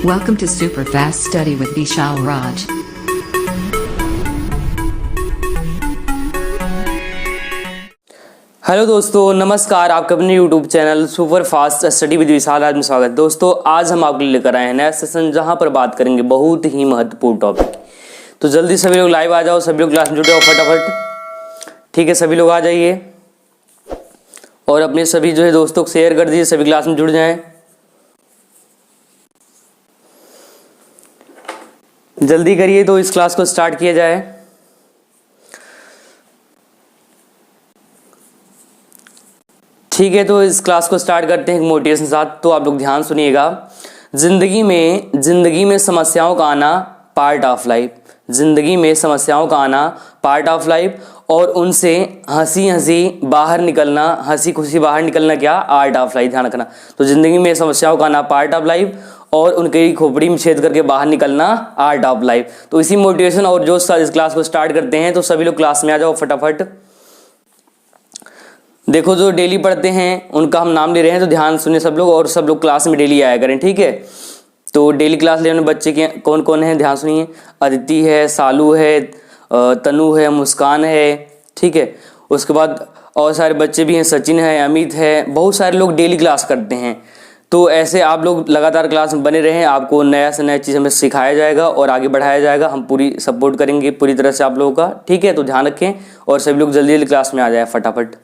Welcome to Super Fast Study with Vishal Raj. Hello दोस्तों, नमस्कार। आपके अपने YouTube channel super fast study with Vishal Raj में स्वागत। दोस्तों, आज हम आपके लिए लेकर आए हैं नया सेशन, जहां पर बात करेंगे बहुत ही महत्वपूर्ण टॉपिक। तो जल्दी सभी लोग लाइव आ जाओ, सभी लोग क्लास में जुटे हो फटाफट। ठीक है, सभी लोग आ जाइए और अपने सभी जो है दोस्तों को शेयर कर दीजिए, सभी क्लास में जुड़ जाएं। जल्दी करिए तो इस क्लास को स्टार्ट किया जाए। ठीक है, तो इस क्लास को स्टार्ट करते हैं एक मोटिवेशन के साथ। तो आप लोग ध्यान सुनिएगा। जिंदगी में समस्याओं का आना पार्ट ऑफ लाइफ। जिंदगी में समस्याओं का आना पार्ट ऑफ लाइफ और उनसे हंसी बाहर निकलना, हंसी खुशी बाहर निकलना क्या, आर्ट ऑफ लाइफ। ध्यान रखना। तो जिंदगी में समस्याओं का आना पार्ट ऑफ लाइफ और उनके खोपड़ी में छेद करके बाहर निकलना आर्ट ऑफ लाइफ। तो इसी मोटिवेशन और जोश इस क्लास को स्टार्ट करते हैं। तो सभी लोग क्लास में आ जाओ फटाफट। देखो, जो डेली पढ़ते हैं उनका हम नाम ले रहे हैं, तो ध्यान सुनिए सब लोग, और सब लोग क्लास में डेली आया करें। ठीक है, तो डेली क्लास लेने वाले बच्चे के कौन कौन हैं, ध्यान सुनिए। अदिति है, सालू है, तनु है, मुस्कान है। ठीक है, उसके बाद और सारे बच्चे भी हैं, सचिन है, अमित है, बहुत सारे लोग डेली क्लास करते हैं। तो ऐसे आप लोग लगातार क्लास में बने रहें, आपको नया से नया चीज़ हमें सिखाया जाएगा और आगे बढ़ाया जाएगा। हम पूरी सपोर्ट करेंगे पूरी तरह से आप लोगों का। ठीक है, तो ध्यान रखें और सभी लोग जल्दी जल्दी क्लास में आ जाए फटाफट।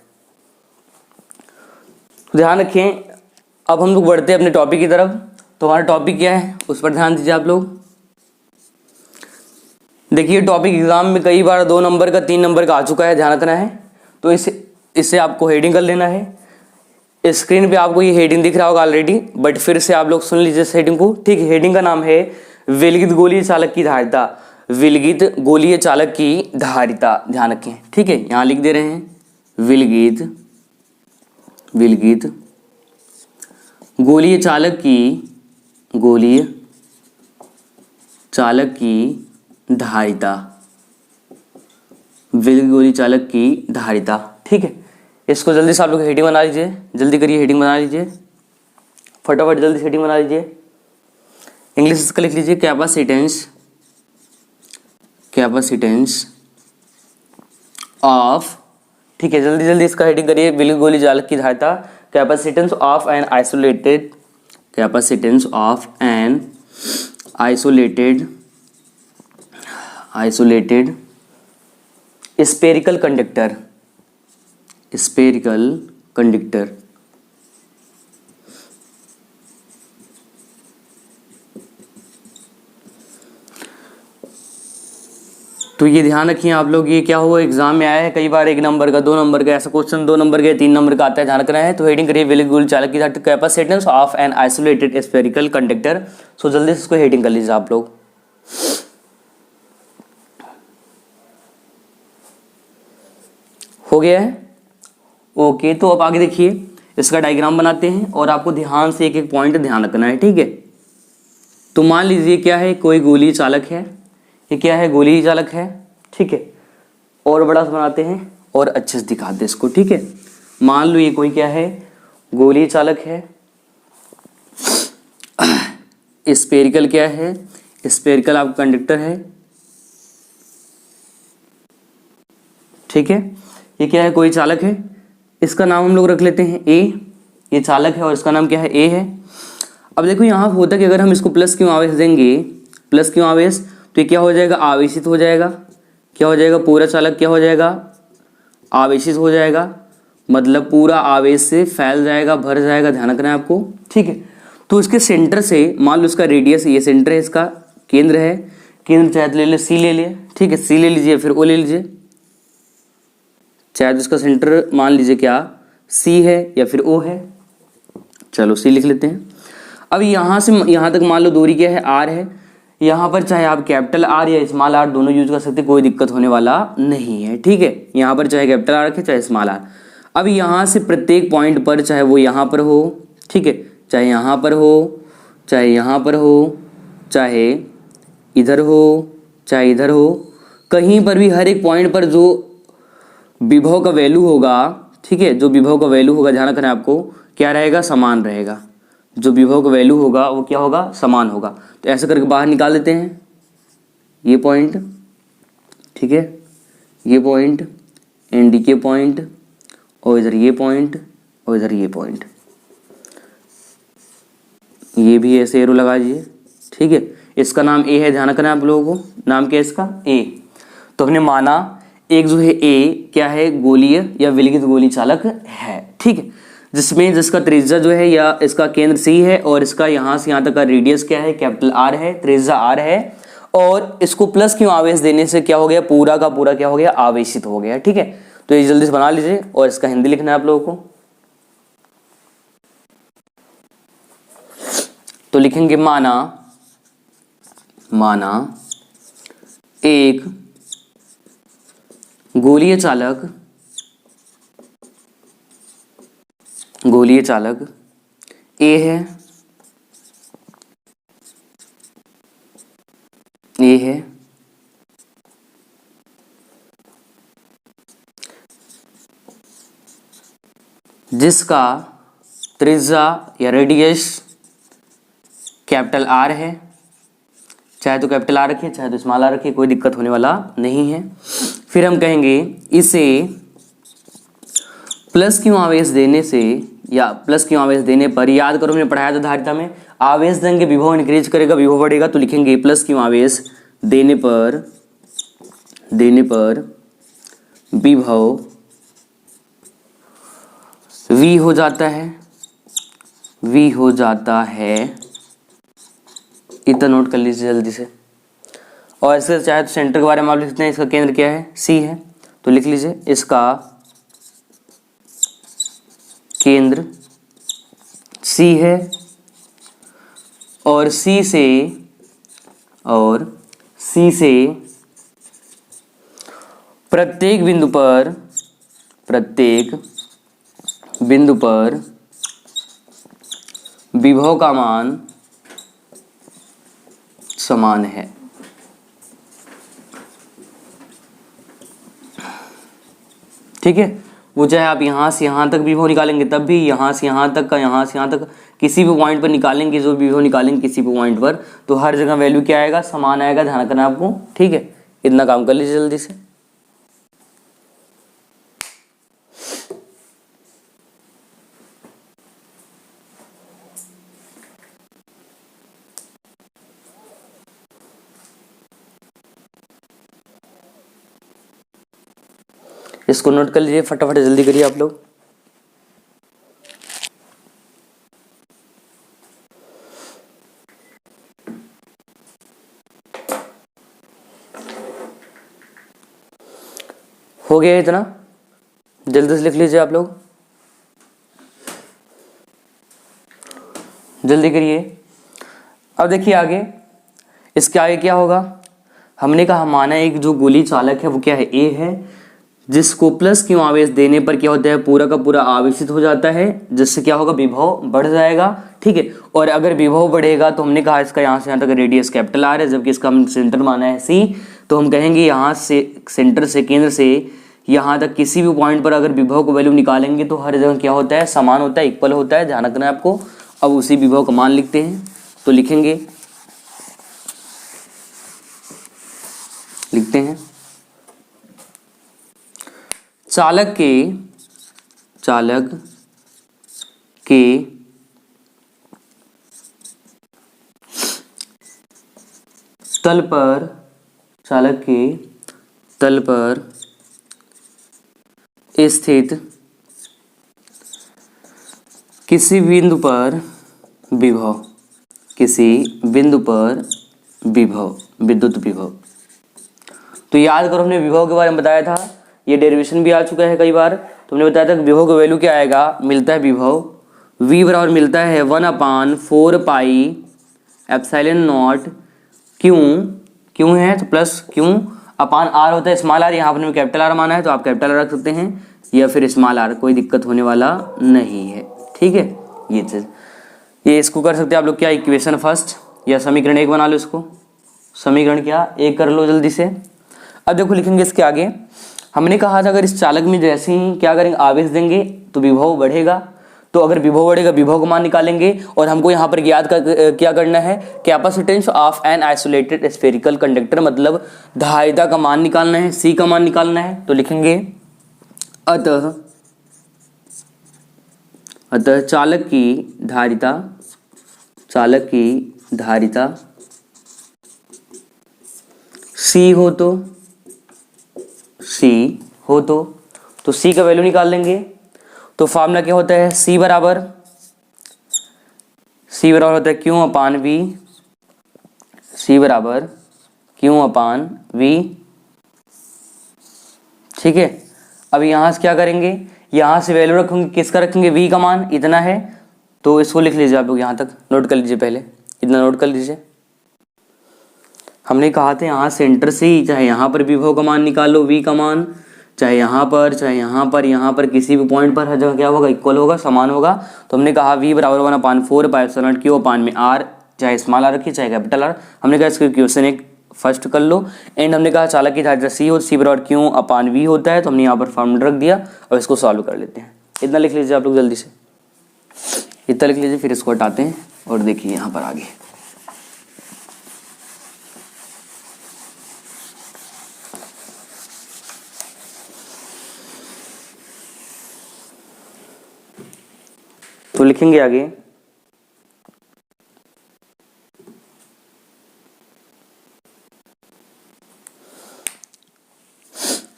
ध्यान रखें। अब हम लोग बढ़ते हैं अपने टॉपिक की तरफ। तो हमारा टॉपिक क्या है उस पर ध्यान दीजिए आप लोग। देखिए, टॉपिक एग्जाम में कई बार 2 नंबर का 3 नंबर का आ चुका है, ध्यान रखना है। तो इससे आपको हेडिंग कर लेना है। स्क्रीन पे आपको ये हेडिंग दिख रहा होगा ऑलरेडी, बट फिर से आप लोग सुन लीजिए इस हेडिंग को। ठीक है, हेडिंग का नाम है विलगित गोलीय चालक की धारिता। विलगित गोलीय चालक की धारिता, ध्यान रखें। ठीक है, यहाँ लिख दे रहे हैं विलगित गोलीय चालक की धारिता। विलगित गोलीय चालक की धारिता। ठीक है, इसको जल्दी से आप लोग हेडिंग बना लीजिए। जल्दी करिए, हेडिंग बना लीजिए फटाफट, जल्दी से हेडिंग बना लीजिए। इंग्लिश इसका लिख लीजिए कैपेसिटेंस ऑफ। ठीक है, जल्दी जल्दी इसका हेडिंग करिए। विलगित गोलीय चालक की धारिता, capacitance of an isolated spherical conductor. तो ये ध्यान रखिए आप लोग, ये क्या हुआ एग्जाम में आया है कई बार, 1 नंबर का 2 नंबर का ऐसा क्वेश्चन, 2 नंबर का 3 नंबर का आता है, ध्यान रखना है। तो हेडिंग करिए विलगित गोलीय चालक की धारिता, capacitance of an isolated spherical conductor. So जल्दी से इसको हेडिंग कर लीजिए आप लोग। हो गया है, ओके। तो अब आगे देखिए, इसका डायग्राम बनाते हैं और आपको ध्यान से एक एक पॉइंट ध्यान रखना है। ठीक है, तो मान लीजिए क्या है, कोई गोलीय चालक है। ये क्या है, गोलीय चालक है। ठीक है, और बड़ा सा बनाते हैं और अच्छे से दिखाते हैं इसको। ठीक है, मान लो ये कोई क्या है, गोलीय चालक है। स्फेरिकल क्या है, स्फेरिकल आपका कंडक्टर है। ठीक है, ये क्या है, कोई चालक है। इसका नाम हम लोग रख लेते हैं ए। ये चालक है और इसका नाम क्या है, ए है। अब देखो यहाँ होता है कि अगर हम इसको प्लस क्यों आवेश देंगे, प्लस क्यों आवेश, तो ये क्या हो जाएगा, आवेशित हो जाएगा। क्या हो जाएगा, पूरा चालक क्या हो जाएगा, आवेशित हो जाएगा। मतलब पूरा आवेश से फैल जाएगा, भर जाएगा, ध्यान रखना है आपको। ठीक है, तो इसके सेंटर से मान लो इसका रेडियस, ये सेंटर है, इसका केंद्र है। केंद्र चाहे ले ले, सी ले लिए। ठीक है, सी ले लीजिए, फिर ओ ले लीजिए। चाहे तो इसका सेंटर मान लीजिए क्या सी है या फिर ओ है। चलो सी लिख लेते हैं। अब यहाँ से यहाँ तक मान लो दूरी क्या है, आर है। यहाँ पर चाहे आप कैपिटल आर या स्मॉल आर दोनों यूज कर सकते, कोई दिक्कत होने वाला नहीं है। ठीक है, यहाँ पर चाहे कैपिटल आर रखे चाहे स्मॉल आर। अब यहाँ से प्रत्येक पॉइंट पर, चाहे वो यहाँ पर हो, ठीक है, चाहे यहाँ पर हो, चाहे यहाँ पर हो, चाहे इधर हो, चाहे इधर हो, कहीं पर भी हर एक पॉइंट पर जो विभव का वैल्यू होगा, ठीक है, जो विभव का वैल्यू होगा, ध्यान रखना है आपको, क्या रहेगा, समान रहेगा। जो विभव का वैल्यू होगा वो क्या होगा, समान होगा। तो ऐसे करके बाहर निकाल देते हैं ये पॉइंट, ठीक है, ये पॉइंट एंड ये पॉइंट, और इधर ये पॉइंट, और इधर ये पॉइंट, ये भी ऐसे एरो लगा दीजिए, ठीक है। इसका नाम ए है, ध्यान रखना है आप लोगों को, नाम क्या है इसका, ए। तो हमने माना एक जो है ए क्या है, गोलीय या विलगित गोली चालक है, ठीक है, जिसमें जिसका त्रिज्या जो है या इसका केंद्र सी है और इसका यहाँ से यहाँ तक का रेडियस क्या है, कैपिटल आर है, त्रिज्या आर है, और इसको प्लस क्यों आवेश देने से क्या हो गया, पूरा का पूरा क्या हो गया, आवेशित हो गया, ठीक है। तो ये जल्दी से बना लीजिए और इसका हिंदी लिखना है आप लोगों को। तो लिखेंगे माना एक गोलीय चालक ए है जिसका त्रिज्या या रेडियस कैपिटल आर है, चाहे तो कैपिटल आर रखिए चाहे तो स्मॉल आर रखिए, कोई दिक्कत होने वाला नहीं है। फिर हम कहेंगे इसे प्लस क्यों आवेश देने से या प्लस क्यों आवेश देने पर, याद करो हमने पढ़ाया था धारिता में, आवेश देंगे विभव इंक्रीज करेगा, विभव बढ़ेगा, तो लिखेंगे प्लस क्यों आवेश देने पर विभव v हो जाता है, इतना नोट कर लीजिए जल्दी से। और इससे चाहे तो सेंटर के बारे में आप लिखते हैं, इसका केंद्र क्या है, सी है, तो लिख लीजिए इसका केंद्र सी है, और सी से प्रत्येक बिंदु पर विभव का मान समान है। ठीक है, वो चाहे आप यहाँ से यहाँ तक विभव निकालेंगे तब भी, यहाँ से यहाँ तक का, यहाँ से यहाँ तक किसी भी पॉइंट पर निकालेंगे, जो विभव निकालेंगे किसी भी पॉइंट पर, तो हर जगह वैल्यू क्या आएगा, समान आएगा, ध्यान रखना आपको, ठीक है। इतना काम कर लीजिए जल्दी से। इसको नोट कर लीजिए, फटाफट जल्दी करिए आप लोग। हो गया इतना, जल्दी से लिख लीजिए आप लोग, जल्दी करिए। अब देखिए आगे, इसके आगे क्या होगा, हमने कहा माना एक जो गोली चालक है वो क्या है, ए है, जिसको प्लस क्यों आवेश देने पर क्या होता है, पूरा का पूरा आवेशित हो जाता है, जिससे क्या होगा, विभव बढ़ जाएगा, ठीक है। और अगर विभव बढ़ेगा तो हमने कहा इसका यहाँ से यहाँ तक रेडियस कैपिटल आर है, जबकि इसका हम सेंटर माना है सी, तो हम कहेंगे यहाँ से सेंटर से, केंद्र से यहाँ तक किसी भी पॉइंट पर अगर विभव को वैल्यू निकालेंगे तो हर जगह क्या होता है, समान होता है, इक्वल होता है, ध्यान रखना है आपको। अब उसी विभव का मान लिखते हैं, तो लिखते हैं चालक के तल पर स्थित किसी बिंदु पर विद्युत विभव। तो याद करो हमने विभव के बारे में बताया था, ये डेरिवेशन भी आ चुका है कई बार, तो हमने बताया था कि विभव का वैल्यू क्या आएगा, मिलता है विभव v बराबर मिलता है 1/4 पाई एप्सिलॉन नॉट, क्यों है तो प्लस क्यों अपान आर होता है, स्मॉल आर, यहाँ पर कैपिटल आर माना है तो आप कैपिटल आर रख सकते हैं या फिर स्मॉल आर, कोई दिक्कत होने वाला नहीं है, ठीक है। ये चीज, ये इसको कर सकते हैं आप लोग क्या, इक्वेशन फर्स्ट या समीकरण 1 बना लो, इसको समीकरण क्या 1 कर लो जल्दी से। अब देखो लिखेंगे इसके आगे, हमने कहा था अगर इस चालक में जैसे ही क्या करेंगे, आवेश देंगे तो विभव बढ़ेगा, तो अगर विभव बढ़ेगा विभव का मान निकालेंगे, और हमको यहाँ पर ज्ञात क्या करना है, capacitance of an isolated spherical conductor, मतलब धारिता का मान निकालना है, सी का मान निकालना है। तो लिखेंगे अतः चालक की धारिता सी हो तो सी का वैल्यू निकाल लेंगे। तो फॉर्मूला क्या होता है, सी बराबर होता है क्यू अपान वी, सी बराबर क्यू अपान वी। ठीक है, अब यहाँ से क्या करेंगे, यहाँ से वैल्यू रखेंगे, किसका रखेंगे, वी का मान इतना है, तो इसको लिख लीजिए आप लोग, यहाँ तक नोट कर लीजिए, पहले इतना नोट कर लीजिए। हमने कहा था यहाँ सेंटर से ही चाहे यहाँ पर विभव का मान निकालो, वी का मान, चाहे यहाँ पर किसी भी पॉइंट पर हर जगह क्या होगा, इक्वल होगा, समान होगा। तो हमने कहा वी बराबर 1/4 पाई एप्सिलॉन नॉट क्यू अपान में आर, चाहे स्मॉल आर रखिए चाहे कैपिटल आर। हमने कहा इसका क्वेश्चन एक फर्स्ट कर लो। एंड हमने कहा चालक की धारिता सी हो, सी बराबर क्यू अपान वी होता है, तो हमने यहाँ पर फॉर्मूला रख दिया। और इसको सॉल्व कर लेते हैं। इतना लिख लीजिए आप लोग जल्दी से, इतना लिख लीजिए, फिर इसको हटाते हैं और देखिए यहाँ पर आगे। तो लिखेंगे आगे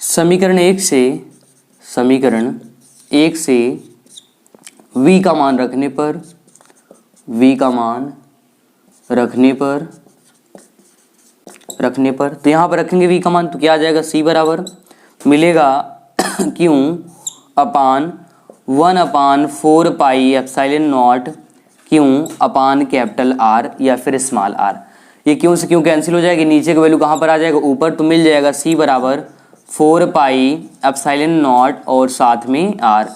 समीकरण एक से v का मान रखने पर तो यहाँ पर रखेंगे v का मान, तो क्या आ जाएगा, c बराबर मिलेगा Q upon 1/4 pi epsilon not Q upon capital R या फिर स्मॉल आर। ये क्यों से क्यों कैंसिल हो जाएगी, नीचे का वैल्यू कहाँ पर आ जाएगा, ऊपर, तो मिल जाएगा c बराबर 4 पाई एप्सिलॉन नॉट और साथ में आर,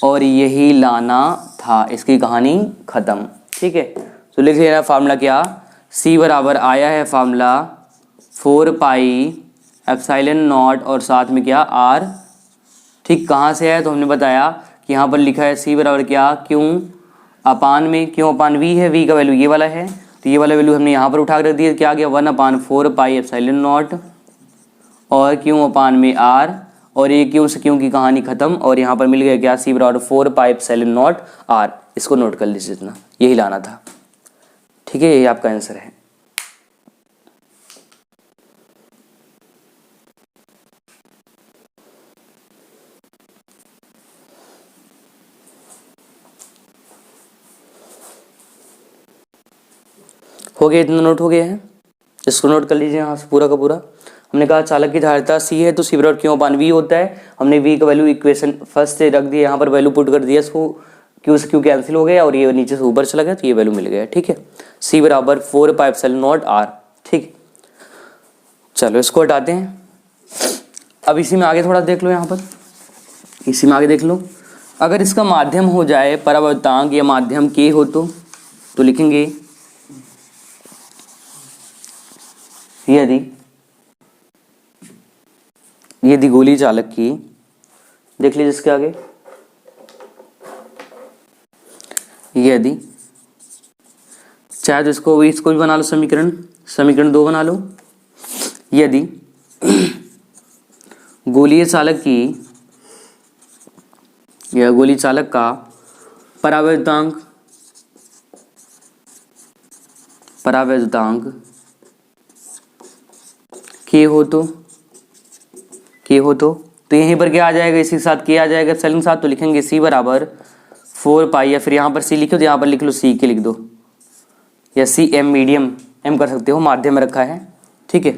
और यही लाना था, इसकी कहानी खत्म। ठीक है, तो लिख लेना फार्मूला क्या, c बराबर आया है फार्मूला 4 पाई एप्सिलॉन नॉट और साथ में क्या, आर। ठीक, कहाँ से है, तो हमने बताया कि यहाँ पर लिखा है c बराबर क्या, क्यों अपान में, क्यों अपान v है, v का वैल्यू ये वाला है, तो ये वाला वैल्यू हमने यहाँ पर उठा कर रख दिया, क्या आ गया 1/4 पाई एप्सिलॉन नॉट और क्यों अपान में r, और ये क्यों से क्यों की कहानी खत्म। और यहाँ पर मिल गया क्या, c बराबर 4 पाई एप्सिलॉन नॉट r। इसको नोट कर लीजिए, इतना यही लाना था। ठीक है, यही आपका आंसर है। हो गया, इतना नोट हो गया है, इसको नोट कर लीजिए यहाँ से पूरा का पूरा। हमने कहा चालक की धारिता सी है तो सी बराबर क्यों अपान वी होता है। हमने वी का वैल्यू इक्वेशन फर्स्ट से रख दिया, यहाँ पर वैल्यू पुट कर दिया, इसको क्यू से क्यू कैंसिल हो गया और ये नीचे से ऊपर चला गया, तो ये वैल्यू मिल गया। ठीक है, सी बराबर 4 पाई एप्सिलॉन नॉट आर। ठीक, चलो इसको हटाते हैं। अब इसी में आगे थोड़ा देख लो, यहाँ पर इसी में आगे देख लो, अगर इसका माध्यम हो जाए परावर्तांक या माध्यम के हो तो लिखेंगे यदि गोली चालक की, देख लीजिए इसके आगे, यदि चाहे तो इसको भी बना लो, समीकरण 2 बना लो। यदि गोलीय चालक की या गोली चालक का परावर्तांक के हो तो यहीं पर क्या आ जाएगा, इसी के साथ के आ जाएगा एप्सिलॉन के साथ, तो लिखेंगे c बराबर 4 पाई, या फिर यहाँ पर c लिखो तो यहाँ पर लिख लो c के लिख दो, या सी एम मीडियम एम कर सकते हो, माध्यम में रखा है। ठीक है,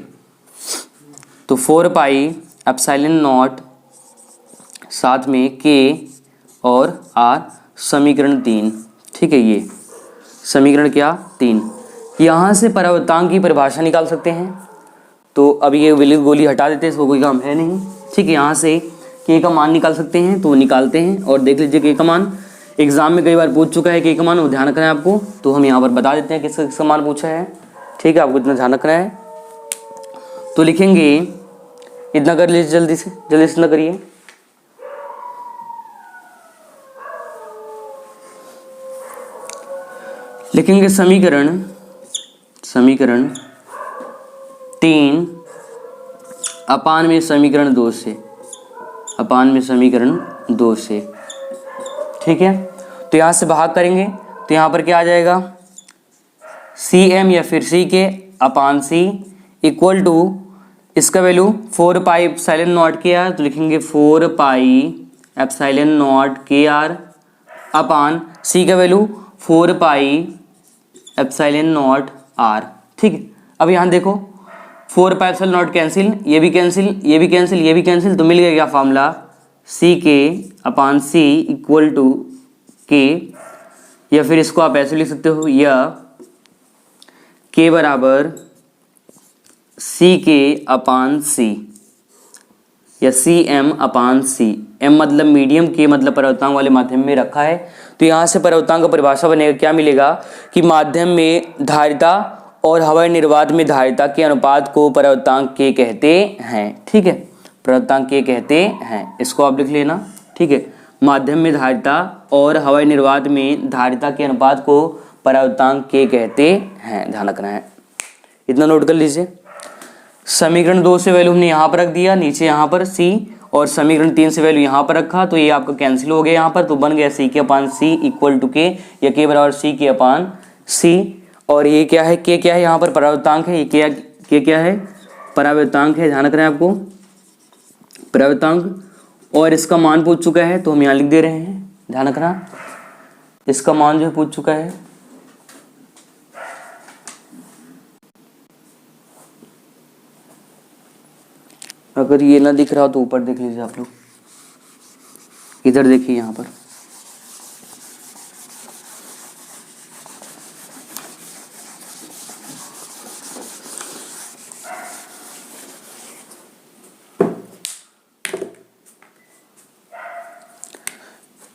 तो 4 पाई एप्सिलॉन नॉट साथ में k और r, समीकरण 3। ठीक है, ये समीकरण क्या 3। यहाँ से परावर्तांक की परिभाषा निकाल सकते हैं, तो अब ये गोली हटा देते हैं, इसको कोई काम है नहीं। ठीक है, यहाँ से k का मान निकाल सकते हैं, तो निकालते हैं और देख लीजिए k का मान एग्जाम में कई बार पूछ चुका है k का मान, वो ध्यान रखना है आपको, तो हम यहाँ पर बता देते हैं किसका मान पूछा है। ठीक है, आपको इतना ध्यान रखना है, तो लिखेंगे इतना कर लीजिए, जल्दी से इतना करिए। लिखेंगे समीकरण 3 अपान में समीकरण 2 से, ठीक है। तो यहाँ से भाग करेंगे तो यहाँ पर क्या आ जाएगा, CM या फिर C के अपान C इक्वल टू इसका value 4 pi epsilon naught K R, तो लिखेंगे 4 pi epsilon naught K R upon C का value 4 pi epsilon naught R, ठीक है। अब यहाँ देखो 4 पाई एप्सिलॉन नॉट कैंसिल, ये भी कैंसिल, ये भी कैंसिल, ये भी कैंसिल, तो मिल गया क्या फॉर्मूला, C के upon C equal to K, या फिर इसको आप ऐसे लिख सकते हो, या K बराबर C के अपान C, या CM अपान C। M मतलब मीडियम, K मतलब परिवर्तनांक वाले माध्यम में रखा है। तो यहाँ से परिवर्तनांक का परिभाषा बनेगा, क्या मिलेगा कि माध्यम में धारिता और हवाई निर्वात में धारिता के अनुपात को परिवर्तनांक K कहते हैं, ठीक है, परिवर्तनांक K कहते हैं, इसको आप लिख लेना, ठीक है। माध्यम में धारिता और हवाई निर्वात में धारिता के अनुपात को परिवर्तनांक K कहते हैं, ध्यान रखना है, इतना नोट कर लीजिए। समीकरण 2 से वैल्यू हमने यहाँ पर रख दिया, नीचे यहाँ पर C, और समीकरण 3 से वैल्यू यहाँ पर रखा, तो ये आपका कैंसिल हो गया यहाँ पर, तो बन गया C के upon C equal to K, या K बराबर C के अपान C। और ये क्या है, K क्या है यहाँ पर, परावर्तांक है, ये K क्या है, परावर्तांक है, ध्यान रखना है आपको, परावर्तांक, और इसका मान पूछ चुका है तो हम यहाँ लिख दे रहे हैं, ध्यान रखना, इसका मान जो है पूछ चुका है। अगर ये ना दिख रहा हो तो ऊपर देख लीजिए आप लोग, इधर देखिए यहाँ पर,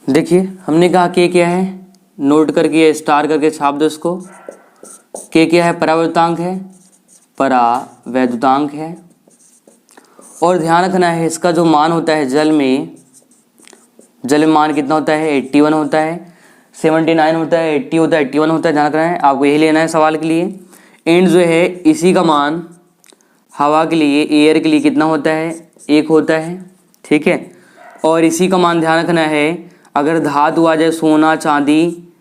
देखिए हमने कहा K क्या है, नोट करके स्टार करके छाप दो इसको। K क्या है, परावर्तांक है, परावैद्युतांक है, और ध्यान रखना है इसका जो मान होता है जल में मान कितना होता है, 81 होता है, 79 होता है, 80 होता है, 81 होता है, ध्यान रखना है, आपको यही लेना है सवाल के लिए। एंड जो है इसी का मान हवा के लिए, एयर के लिए कितना होता है, 1 होता है, ठीक है। और इसी का मान ध्यान रखना है, अगर धातु आ जाए, सोना चांदी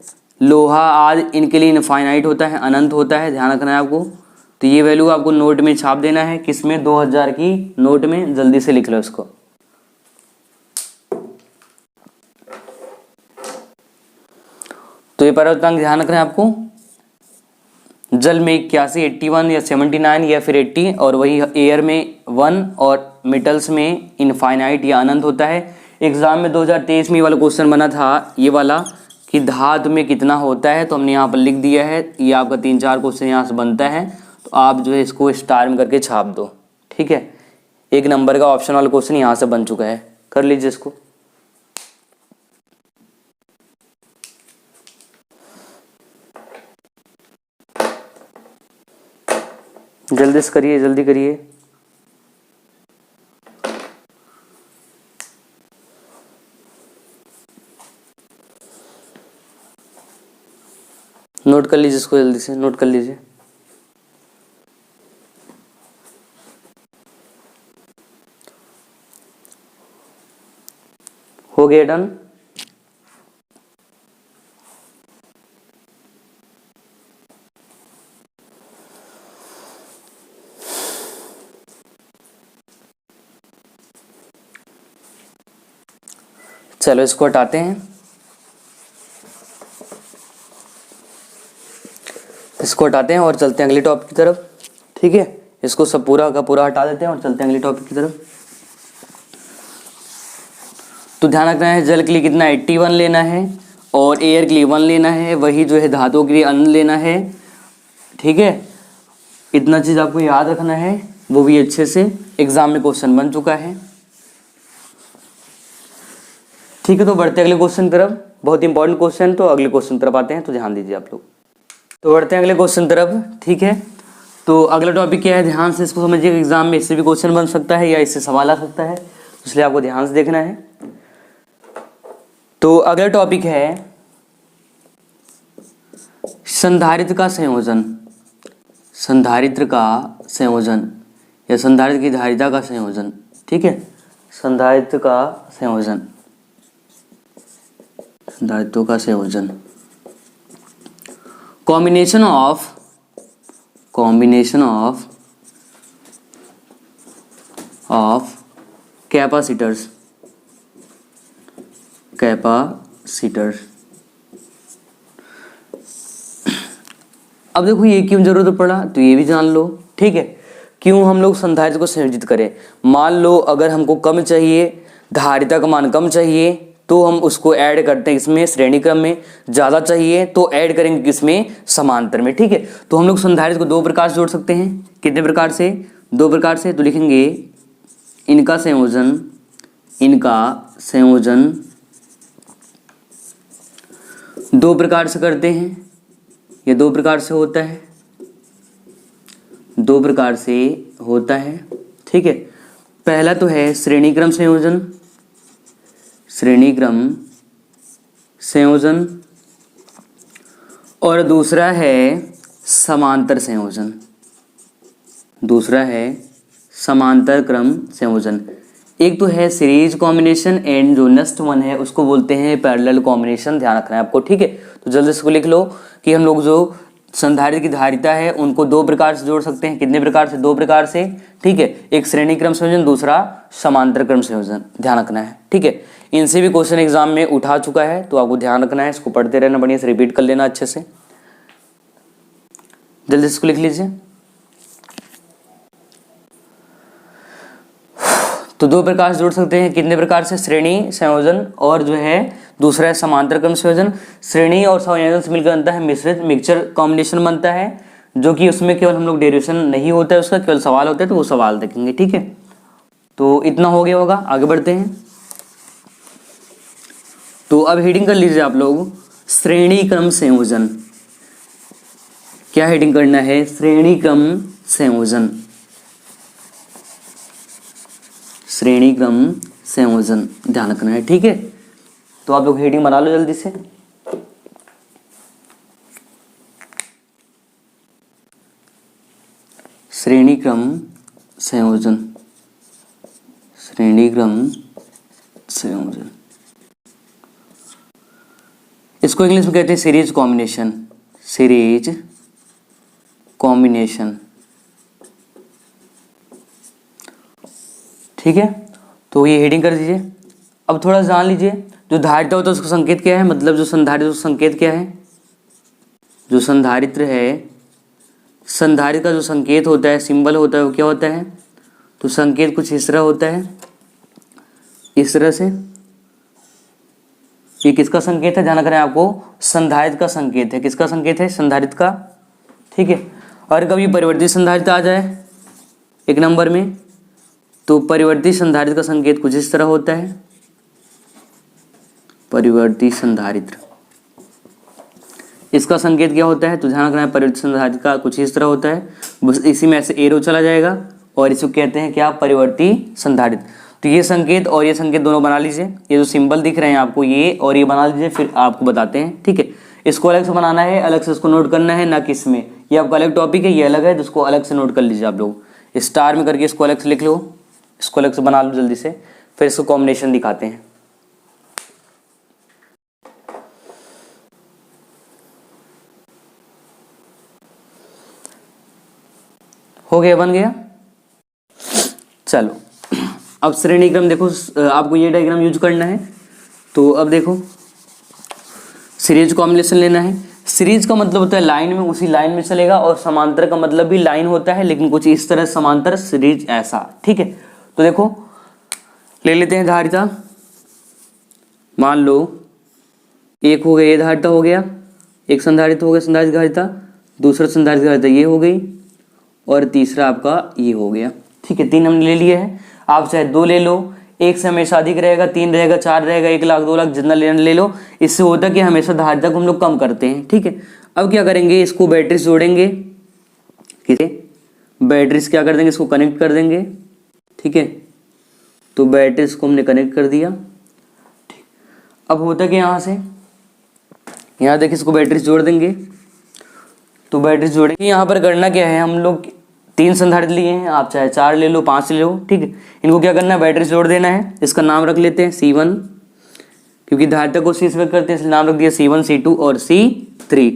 लोहा आदि, इनके लिए इनफाइनाइट होता है, अनंत होता है, ध्यान रखना है आपको। तो ये वैल्यू आपको नोट में छाप देना है, किसमें, 2000 की नोट में, जल्दी से लिख लो इसको। तो ये परिवर्तनांक ध्यान रखना है आपको, जल में 81, 81 या 79 या फिर 80, और वही एयर में 1, और मेटल्स में इनफाइनाइट या अनंत होता है। एग्जाम में 2023 में ये वाला क्वेश्चन बना था, ये वाला कि धातु में कितना होता है, तो हमने यहाँ पर लिख दिया है। ये आपका 3-4 क्वेश्चन यहाँ से बनता है, तो आप जो है इसको स्टार में करके छाप दो, ठीक है। 1 नंबर का ऑप्शन वाला क्वेश्चन यहाँ से बन चुका है, कर लीजिए इसको। जल्दी से करिए, जल्दी करिए। नोट कर लीजिए इसको, जल्दी से नोट कर लीजिए। हो गया डन। चलो इसको हटाते हैं, इसको हटाते हैं और चलते हैं अगले टॉपिक की तरफ, ठीक है। इसको सब पूरा का पूरा हटा देते हैं और चलते हैं अगले टॉपिक की तरफ। तो ध्यान रखना है, जल के लिए कितना 81 लेना है, और एयर के लिए 1 लेना है, वही जो है धातुओं के लिए अन लेना है, ठीक है। इतना चीज़ आपको याद रखना है, वो भी अच्छे से एग्जाम में क्वेश्चन बन चुका है, ठीक है। तो बढ़ते अगले क्वेश्चन की तरफ, बहुत इंपॉर्टेंट क्वेश्चन, तो अगले क्वेश्चन तरफ आते हैं, तो ध्यान दीजिए आप लोग। तो बढ़ते हैं अगले क्वेश्चन तरफ, ठीक है। तो अगला टॉपिक क्या है, ध्यान से इसको समझिए, एग्जाम में इससे भी क्वेश्चन बन सकता है या इससे सवाल आ सकता है, इसलिए आपको ध्यान से देखना है। तो अगला टॉपिक है संधारित्र का संयोजन, संधारित्र का संयोजन या संधारित्र की धारिता का संयोजन, ठीक है, संधारित्र का संयोजन, संधारित्रों का संयोजन, कॉम्बिनेशन ऑफ कैपेसिटर्स, अब देखो ये क्यों जरूरत पड़ा तो ये भी जान लो, ठीक है। क्यों हम लोग संधारित्र को संयोजित करें, मान लो अगर हमको कम चाहिए, धारिता का मान कम चाहिए तो हम उसको ऐड करते हैं इसमें श्रेणी क्रम में, ज़्यादा चाहिए तो ऐड करेंगे किसमें, समांतर में, ठीक है। तो हम लोग संधारित्र को दो प्रकार से जोड़ सकते हैं, कितने प्रकार से, दो प्रकार से। तो लिखेंगे इनका संयोजन दो प्रकार से करते हैं, ये दो प्रकार से होता है, दो प्रकार से होता है, ठीक है। पहला तो है श्रेणी क्रम संयोजन और दूसरा है समांतर संयोजन, दूसरा है समांतर क्रम संयोजन। एक तो है सीरीज कॉम्बिनेशन एंड जो नेक्स्ट वन है उसको बोलते हैं पैरेलल कॉम्बिनेशन, ध्यान रखना है आपको, ठीक है। तो जल्दी से लिख लो कि हम लोग जो संधारित्र की धारिता है उनको दो प्रकार से जोड़ सकते हैं, कितने प्रकार से, दो प्रकार से, ठीक है। एक श्रेणी क्रम संयोजन, दूसरा समांतर क्रम संयोजन, ध्यान रखना है, ठीक है। इनसे भी क्वेश्चन एग्जाम में उठा चुका है तो आपको ध्यान रखना है, इसको पढ़ते रहना, बढ़िया से रिपीट कर लेना अच्छे से। जल्दी इसको लिख लीजिए। तो दो प्रकार से जोड़ सकते हैं, कितने प्रकार से, श्रेणी संयोजन और जो है दूसरा है समांतर क्रम संयोजन। श्रेणी और संयोजन से मिलकर बनता है मिक्सचर कॉम्बिनेशन बनता है, जो कि उसमें केवल हम लोग डेरिवेशन नहीं होता है उसका, केवल सवाल होता है, तो वो सवाल देखेंगे, ठीक है। तो इतना हो गया होगा, आगे बढ़ते हैं। तो अब हेडिंग कर लीजिए आप लोग, श्रेणी क्रम संयोजन। क्या हेडिंग करना है, श्रेणी क्रम संयोजन, श्रेणी क्रम संयोजन, ध्यान रखना है, ठीक है। तो आप लोग हेडिंग बना लो जल्दी से। श्रेणी क्रम संयोजन, श्रेणी क्रम संयोजन, इसको इंग्लिश में कहते हैं सीरीज कॉम्बिनेशन, सीरीज कॉम्बिनेशन, ठीक है। तो ये हेडिंग कर दीजिए। अब थोड़ा जान लीजिए, जो धारिता होता है उसका संकेत क्या है, मतलब जो संधारित्र उसका संकेत क्या है, जो संधारित्र है, संधारित्र का जो संकेत होता है, सिंबल होता है, वो क्या होता है, तो संकेत कुछ इस तरह होता है, इस तरह से। ये किसका संकेत है, ध्यान रखना है आपको, संधारित्र का संकेत है, किसका संकेत है, संधारित्र का, ठीक है। और कभी परिवर्तित संधारित्र आ जाए एक नंबर में, तो परिवर्तित संधारित्र का संकेत कुछ इस तरह होता है, परिवर्तित संधारित्र, इसका संकेत क्या होता है, तो ध्यान रखना है, परिवर्तित संधारित्र का कुछ इस तरह होता है, बस इसी में ऐसे एरो चला जाएगा और इसको कहते हैं क्या, परिवर्तित संधारित्र। तो ये संकेत और ये संकेत दोनों बना लीजिए, ये जो सिंबल दिख रहे हैं आपको ये और ये बना लीजिए, फिर आपको बताते हैं, ठीक है। इसको अलग से बनाना है, अलग से इसको नोट करना है, ना कि इसमें, ये आपका अलग टॉपिक है, ये अलग है, तो इसको अलग से नोट कर लीजिए आप लोग, स्टार में करके इसको अलग से लिख लो, इसको अलग से बना लो जल्दी से, फिर इसको कॉम्बिनेशन दिखाते हैं। हो गया, बन गया, चलो। अब श्रेणी क्रम देखो, आपको ये डायग्राम यूज करना है। तो अब देखो, सीरीज कॉम्बिनेशन लेना है। सीरीज का मतलब होता है लाइन में, उसी लाइन में चलेगा, और समांतर का मतलब भी लाइन होता है, लेकिन कुछ इस तरह समांतर, सीरीज ऐसा, ठीक है। तो देखो ले लेते हैं धारिता, मान लो एक हो गया, ये धारिता हो गया, एक संधारित्र हो गया, संधारित्र धारिता, दूसरा संधारित्र धारिता ये हो गई, और तीसरा आपका ये हो गया, ठीक है। तीन हमने ले लिए हैं, आप चाहे दो ले लो, एक से हमेशा अधिक रहेगा, तीन रहेगा, चार रहेगा, 1 लाख 2 लाख जितना लेना ले लो। इससे होता है कि हमेशा धारिता को हम लोग कम करते हैं, ठीक है। अब क्या करेंगे, इसको बैटरी से जोड़ेंगे, किसे, बैटरी से क्या कर देंगे, इसको कनेक्ट कर देंगे, ठीक है। तो बैटरी को हमने कनेक्ट कर दिया, ठीक। अब होता है कि यहाँ से यहाँ देखिए, इसको बैटरी से जोड़ देंगे, तो बैटरी जोड़ेंगे। यहाँ पर करना क्या है, हम लोग 3 संधारित्र लिए हैं, आप चाहे 4 ले लो 5 ले लो, ठीक है। इनको क्या करना है, बैटरी जोड़ देना है। इसका नाम रख लेते हैं C1, क्योंकि धारिता को C से व्यक्त करते हैं इसलिए नाम रख दिया C1 C2 और C3।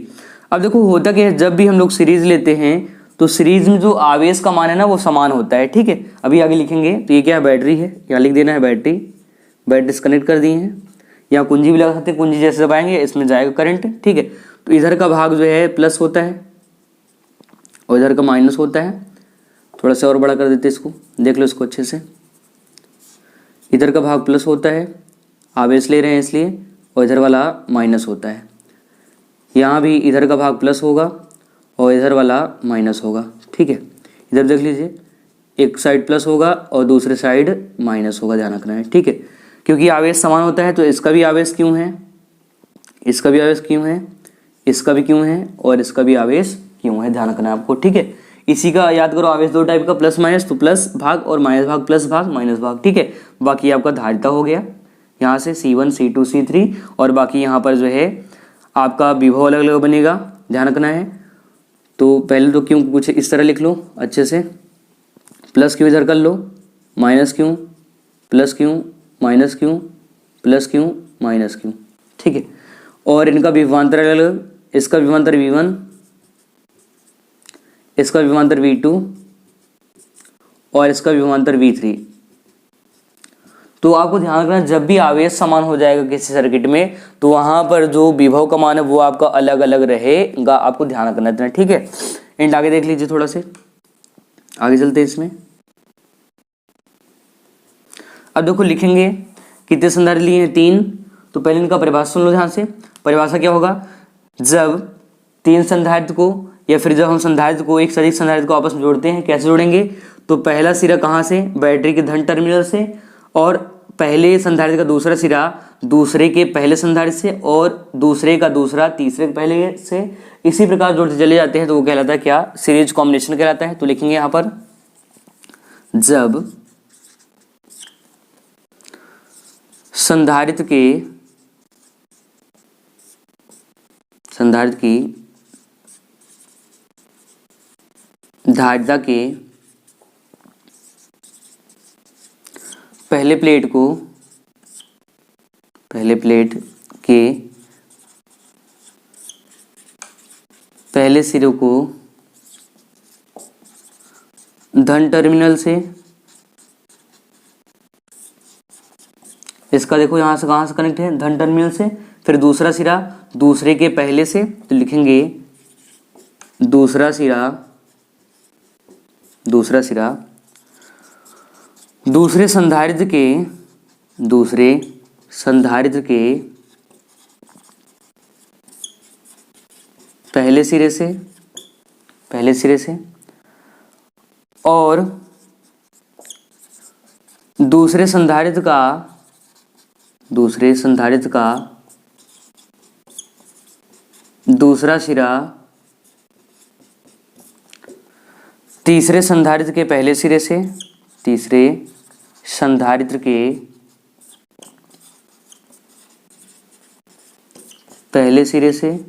अब देखो होता क्या है, जब भी हम लोग सीरीज लेते हैं तो सीरीज में जो आवेश का मान है ना वो समान होता है, ठीक है। अभी आगे लिखेंगे। तो ये क्या है, बैटरी है, यहाँ लिख देना है बैटरी। बैटरी डिस्कनेक्ट कर दी है, यहाँ कुंजी भी लगा सकते हैं, कुंजी जैसे दबाएंगे इसमें जाएगा करंट, ठीक है। तो इधर का भाग जो है प्लस होता है और इधर का माइनस होता है। थोड़ा सा और बड़ा कर देते इसको, देख लो इसको अच्छे से। इधर का भाग प्लस होता है, आवेश ले रहे हैं इसलिए, और इधर वाला माइनस होता है। यहाँ भी इधर का भाग प्लस होगा और इधर वाला माइनस होगा, ठीक है। इधर देख लीजिए, एक साइड प्लस होगा और दूसरे साइड माइनस होगा, ध्यान रखना है, ठीक है। क्योंकि आवेश समान होता है तो इसका भी आवेश क्यों है, इसका भी आवेश क्यों है, इसका भी क्यों है और इसका भी आवेश क्यों है, ध्यान रखना है आपको, ठीक है। इसी का याद करो, आवेश 2 टाइप का, प्लस माइनस, तो प्लस भाग और माइनस भाग, प्लस भाग माइनस भाग, ठीक है। बाकी आपका धारिता हो गया यहाँ से C1 C2 C3, और बाकी यहाँ पर जो है आपका विभव अलग अलग बनेगा, ध्यान रखना है। तो पहले तो क्यों कुछ इस तरह लिख लो अच्छे से, प्लस क्यों इधर कर लो, माइनस क्यों, प्लस क्यों, माइनस क्यों, प्लस क्यों, माइनस क्यों, ठीक है। और इनका विभवांतर अलग अलग, इसका विभवांतर V1, इसका विभवांतर V2 और इसका विभवांतर V3। तो आपको ध्यान रखना, जब भी आवेश समान हो जाएगा किसी सर्किट में तो वहां पर जो विभव का मान है वो आपका अलग अलग रहेगा, आपको ध्यान रखना है, ठीक है। एंड आगे देख लीजिए, थोड़ा से आगे चलते हैं इसमें। अब देखो लिखेंगे कितने संधारित्र लिए हैं, 3। तो पहले इनका परिभाषा सुन लो ध्यान से। परिभाषा क्या होगा, जब 3 संधारित्र को या फिर जब हम संधारित्र को, एक से अधिक संधारित्र को आपस में जोड़ते हैं, कैसे जोड़ेंगे, तो पहला सिरा कहाँ से, बैटरी के धन टर्मिनल से, और पहले संधारित्र का दूसरा सिरा दूसरे के पहले संधारित्र से, और दूसरे का दूसरा तीसरे के पहले से, इसी प्रकार जोड़ते चले जाते हैं तो वो कहलाता है क्या, सीरीज कॉम्बिनेशन कहलाता है। तो लिखेंगे यहाँ पर, जब संधारित्र की धारिता के पहले प्लेट के पहले सिरे को धन टर्मिनल से, इसका देखो यहाँ से कहाँ से कनेक्ट है, धन टर्मिनल से, फिर दूसरा सिरा दूसरे के पहले से, तो लिखेंगे दूसरा सिरा दूसरे संधारित्र के पहले सिरे से और दूसरे संधारित्र का दूसरा सिरा तीसरे संधारित्र के पहले सिरे से, तीसरे संधारित्र के पहले सिरे से,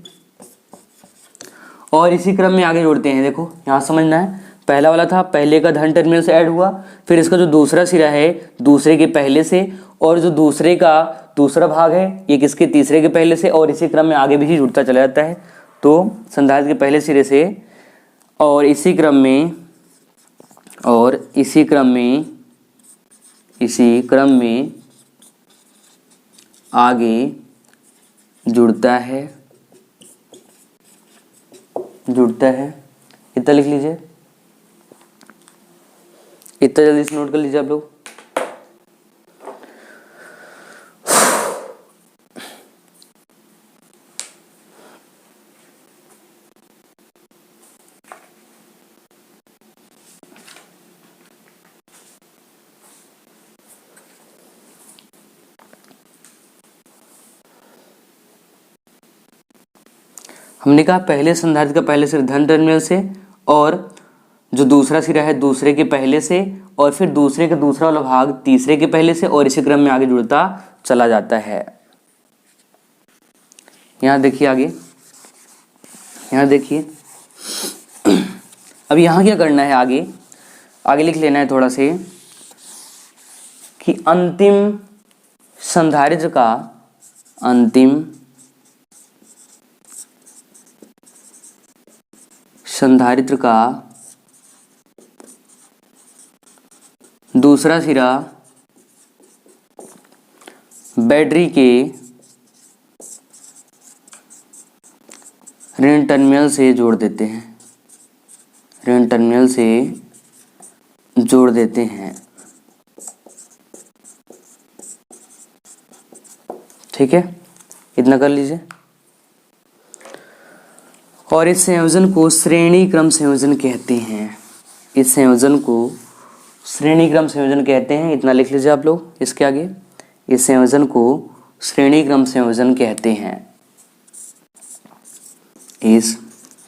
और इसी क्रम में आगे जोड़ते हैं। देखो यहाँ समझना है, पहला वाला था, पहले का धन टर्मिनल से ऐड हुआ, फिर इसका जो दूसरा सिरा है दूसरे के पहले से, और जो दूसरे का दूसरा भाग है ये किसके, तीसरे के पहले से, और इसी क्रम में आगे भी जुड़ता चला जाता है। तो संधारित्र के पहले सिरे से और इसी क्रम में आगे जुड़ता है। इतना लिख लीजिए, इतना जल्दी से नोट कर लीजिए आप लोग। हमने कहा पहले संधारित्र का पहले सिरा धन टर्मिनल से, और जो दूसरा सिरा है दूसरे के पहले से, और फिर दूसरे का दूसरा वाला भाग तीसरे के पहले से, और इसी क्रम में आगे जुड़ता चला जाता है। यहाँ देखिए आगे, यहाँ देखिए अब यहाँ क्या करना है, आगे आगे लिख लेना है थोड़ा से कि अंतिम संधारित्र का दूसरा सिरा बैटरी के ऋण टर्मिनल से जोड़ देते हैं, ठीक है, इतना कर लीजिए। और इस संयोजन को श्रेणी क्रम संयोजन कहते हैं, इतना लिख लीजिए आप लोग इसके आगे। इस संयोजन को श्रेणी क्रम संयोजन कहते हैं, इस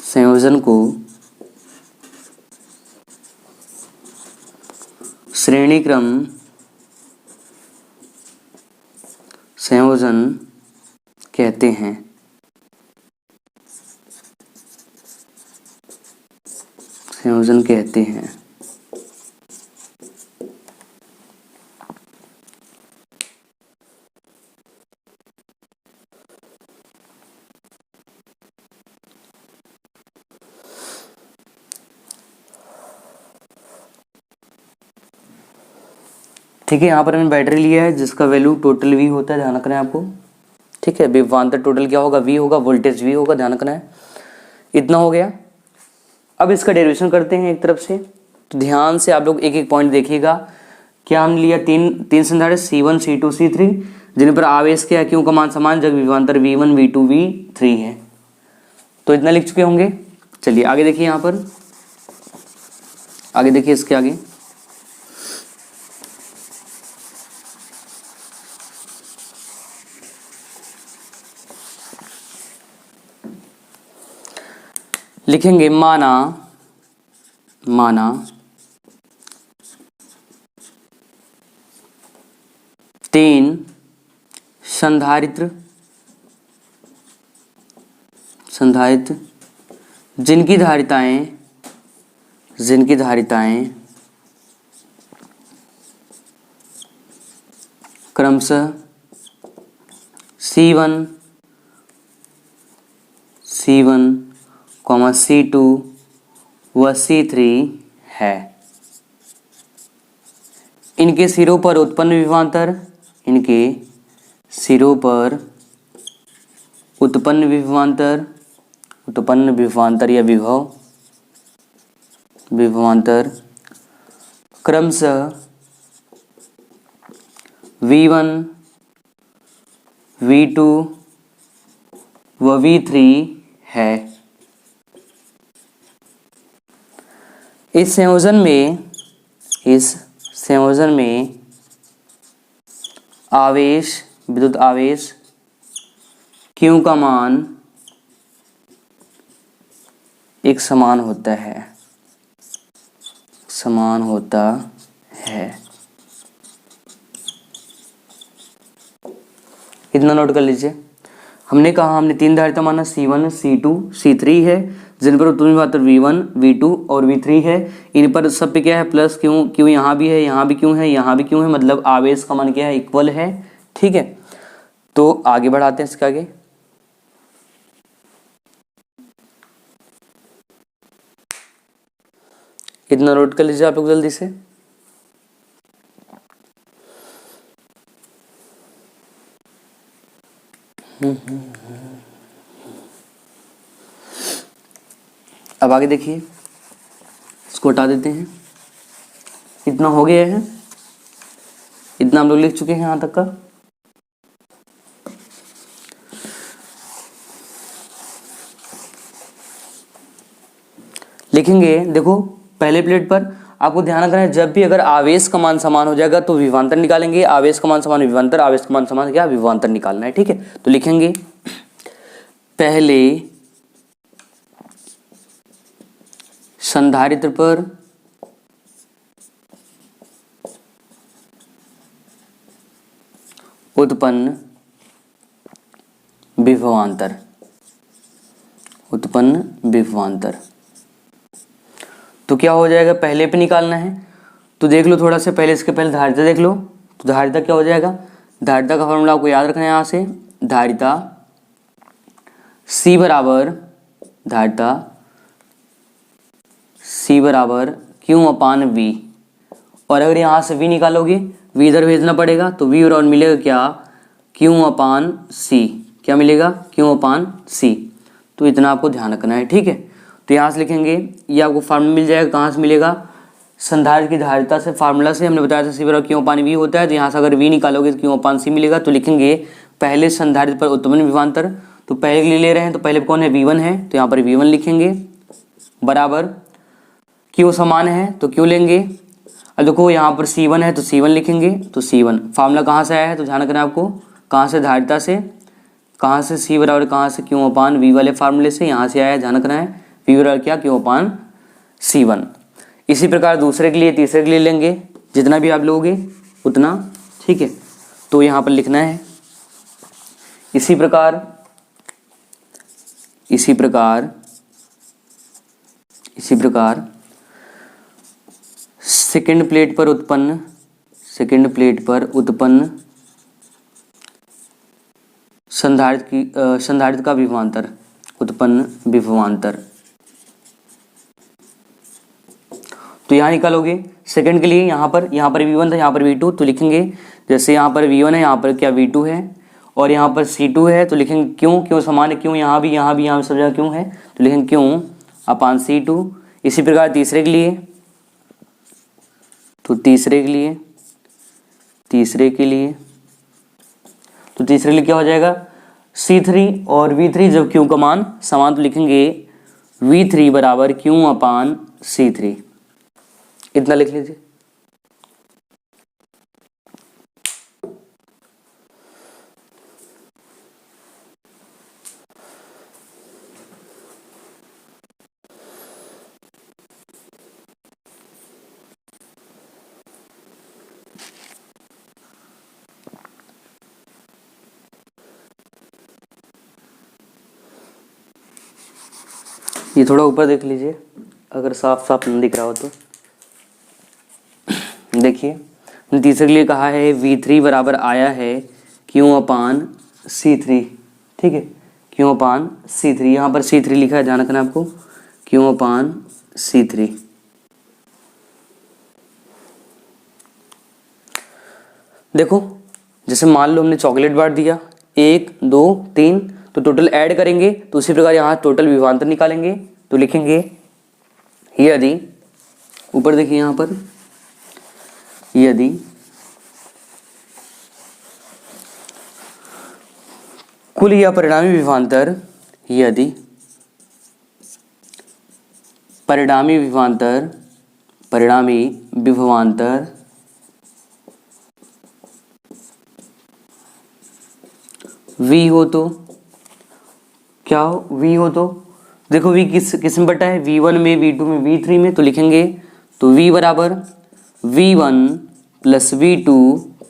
संयोजन को श्रेणी क्रम संयोजन कहते हैं। ठीक है, यहाँ पर हमने बैटरी लिया है जिसका वैल्यू टोटल V होता है, ध्यान रखना है आपको। ठीक है, विभवांतर टोटल क्या होगा, V होगा, वोल्टेज V होगा, ध्यान रखना है। इतना हो गया। अब इसका डेरिवेशन करते हैं एक तरफ से, तो ध्यान से आप लोग एक एक पॉइंट देखिएगा। क्या हमने लिया, तीन संधारित्र C1 C2 C3 जिन पर आवेश क्या है, क्यों का मान समान, जब विभवांतर V1 V2 V3 है। तो इतना लिख चुके होंगे। चलिए आगे देखिए, यहाँ पर आगे देखिए, इसके आगे लिखेंगे माना 3 संधारित्र जिनकी धारिताएं क्रमशः C1 C2 व C3 है। इनके सिरों पर उत्पन्न विभवांतर या विभवांतर क्रमशः V1 V2 व V3 है। इस संयोजन में विद्युत आवेश Q का मान एक समान होता है। इतना नोट कर लीजिए। हमने कहा, हमने 3 धारिता माना C1 C2 C3 है, जिन पर उत्पन्न विभवांतर V1 V2 और V3 है। इन पर सब पे क्या है, प्लस Q यहाँ भी है, यहाँ भी Q है, यहाँ भी Q है, मतलब आवेश का मान क्या है, इक्वल है। ठीक है, तो आगे बढ़ाते हैं इसके आगे। इतना नोट कर लीजिए आप लोग जल्दी से। अब आगे देखिए, इसको हटा देते हैं। इतना हो गया है, इतना हम लोग लिख चुके हैं यहां तक का। लिखेंगे, देखो पहले प्लेट पर आपको ध्यान रखना है, जब भी अगर आवेश का मान समान हो जाएगा तो विभवांतर निकालेंगे। आवेश का मान समान विभवांतर, आवेश का मान समान क्या, विभवांतर निकालना है। ठीक है, तो लिखेंगे पहले संधारित्र पर उत्पन्न विभवांतर तो क्या हो जाएगा, पहले पे निकालना है। तो देख लो थोड़ा सा पहले, इसके पहले धारिता देख लो। तो धारिता क्या हो जाएगा, धारिता का फॉर्मूला आपको याद रखना है। यहाँ से धारिता C बराबर, धारिता C बराबर Q अपान V। और अगर यहाँ से V निकालोगे, V इधर भेजना पड़ेगा, तो V और मिलेगा क्या, Q अपान C। क्या मिलेगा, Q अपान C। तो इतना आपको ध्यान रखना है, ठीक है। तो यहाँ से लिखेंगे, ये आपको फार्मूला मिल जाएगा। कहाँ से मिलेगा, संधारित्र की धारिता से, फार्मूला से हमने बताया था C बराबर Q अपान V होता है। तो यहाँ से अगर V निकालोगे तो Q अपान C मिलेगा। तो लिखेंगे पहले संधारित्र पर उत्पन्न विभवांतर, तो पहले के लिए ले रहे हैं, तो पहले कौन है, V1 है, तो यहाँ पर V1 लिखेंगे बराबर Q समान है तो Q लेंगे। अब देखो यहाँ पर C1 है तो C1 लिखेंगे, तो C1 फार्मूला कहाँ से आया है, तो ध्यान रखना है आपको, कहाँ से, धारिता से, कहाँ से, C बराबर कहाँ से, Q अपान V वाले फार्मूले से, यहाँ से आया है, ध्यान रखना है। V बराबर क्या, Q अपान C1। इसी प्रकार दूसरे के लिए, तीसरे के लिए लेंगे, जितना भी आप लोगे उतना, ठीक है। तो यहाँ पर लिखना है इसी प्रकार, इसी प्रकार, इसी प्रकार सेकंड प्लेट पर उत्पन्न, सेकंड प्लेट पर उत्पन्न संधारित्र का विभवांतर, उत्पन्न विभवांतर। तो यहाँ निकालोगे सेकंड के लिए, यहाँ पर V1 था, यहाँ पर V2, तो लिखेंगे जैसे यहाँ पर V1 है, यहाँ पर क्या V2 है, और यहाँ पर C2 है, तो लिखेंगे क्यों समान है, क्यों यहाँ भी सब जगह क्यों है, तो लिखेंगे क्यों अपान C2। इसी प्रकार तीसरे के लिए, तो तीसरे के लिए, तो तीसरे के लिए क्या हो जाएगा, C3 और V3 जब Q का मान समान, तो लिखेंगे V3 बराबर Q अपान C3। इतना लिख लीजिए। ये थोड़ा ऊपर देख लीजिए, अगर साफ साफ नहीं दिख रहा हो तो। देखिए तीसरे के लिए कहा है V3 बराबर आया है Q अपान C3, ठीक है, Q अपान C3। यहाँ पर C3 लिखा है, ध्यान रखना आपको, Q अपान C3। देखो जैसे मान लो हमने चॉकलेट बार दिया 1 2 3, तो टोटल ऐड करेंगे, तो उसी प्रकार यहाँ टोटल विभवांतर निकालेंगे। तो लिखेंगे यदि, ऊपर देखिए यहाँ पर, यदि कुल या परिणामी विभवांतर, यदि परिणामी विभवांतर V हो तो क्या हो, V हो तो देखो V किस में बटा है, V1 में, V2 में, V3 में, तो लिखेंगे तो V बराबर V1 plus V2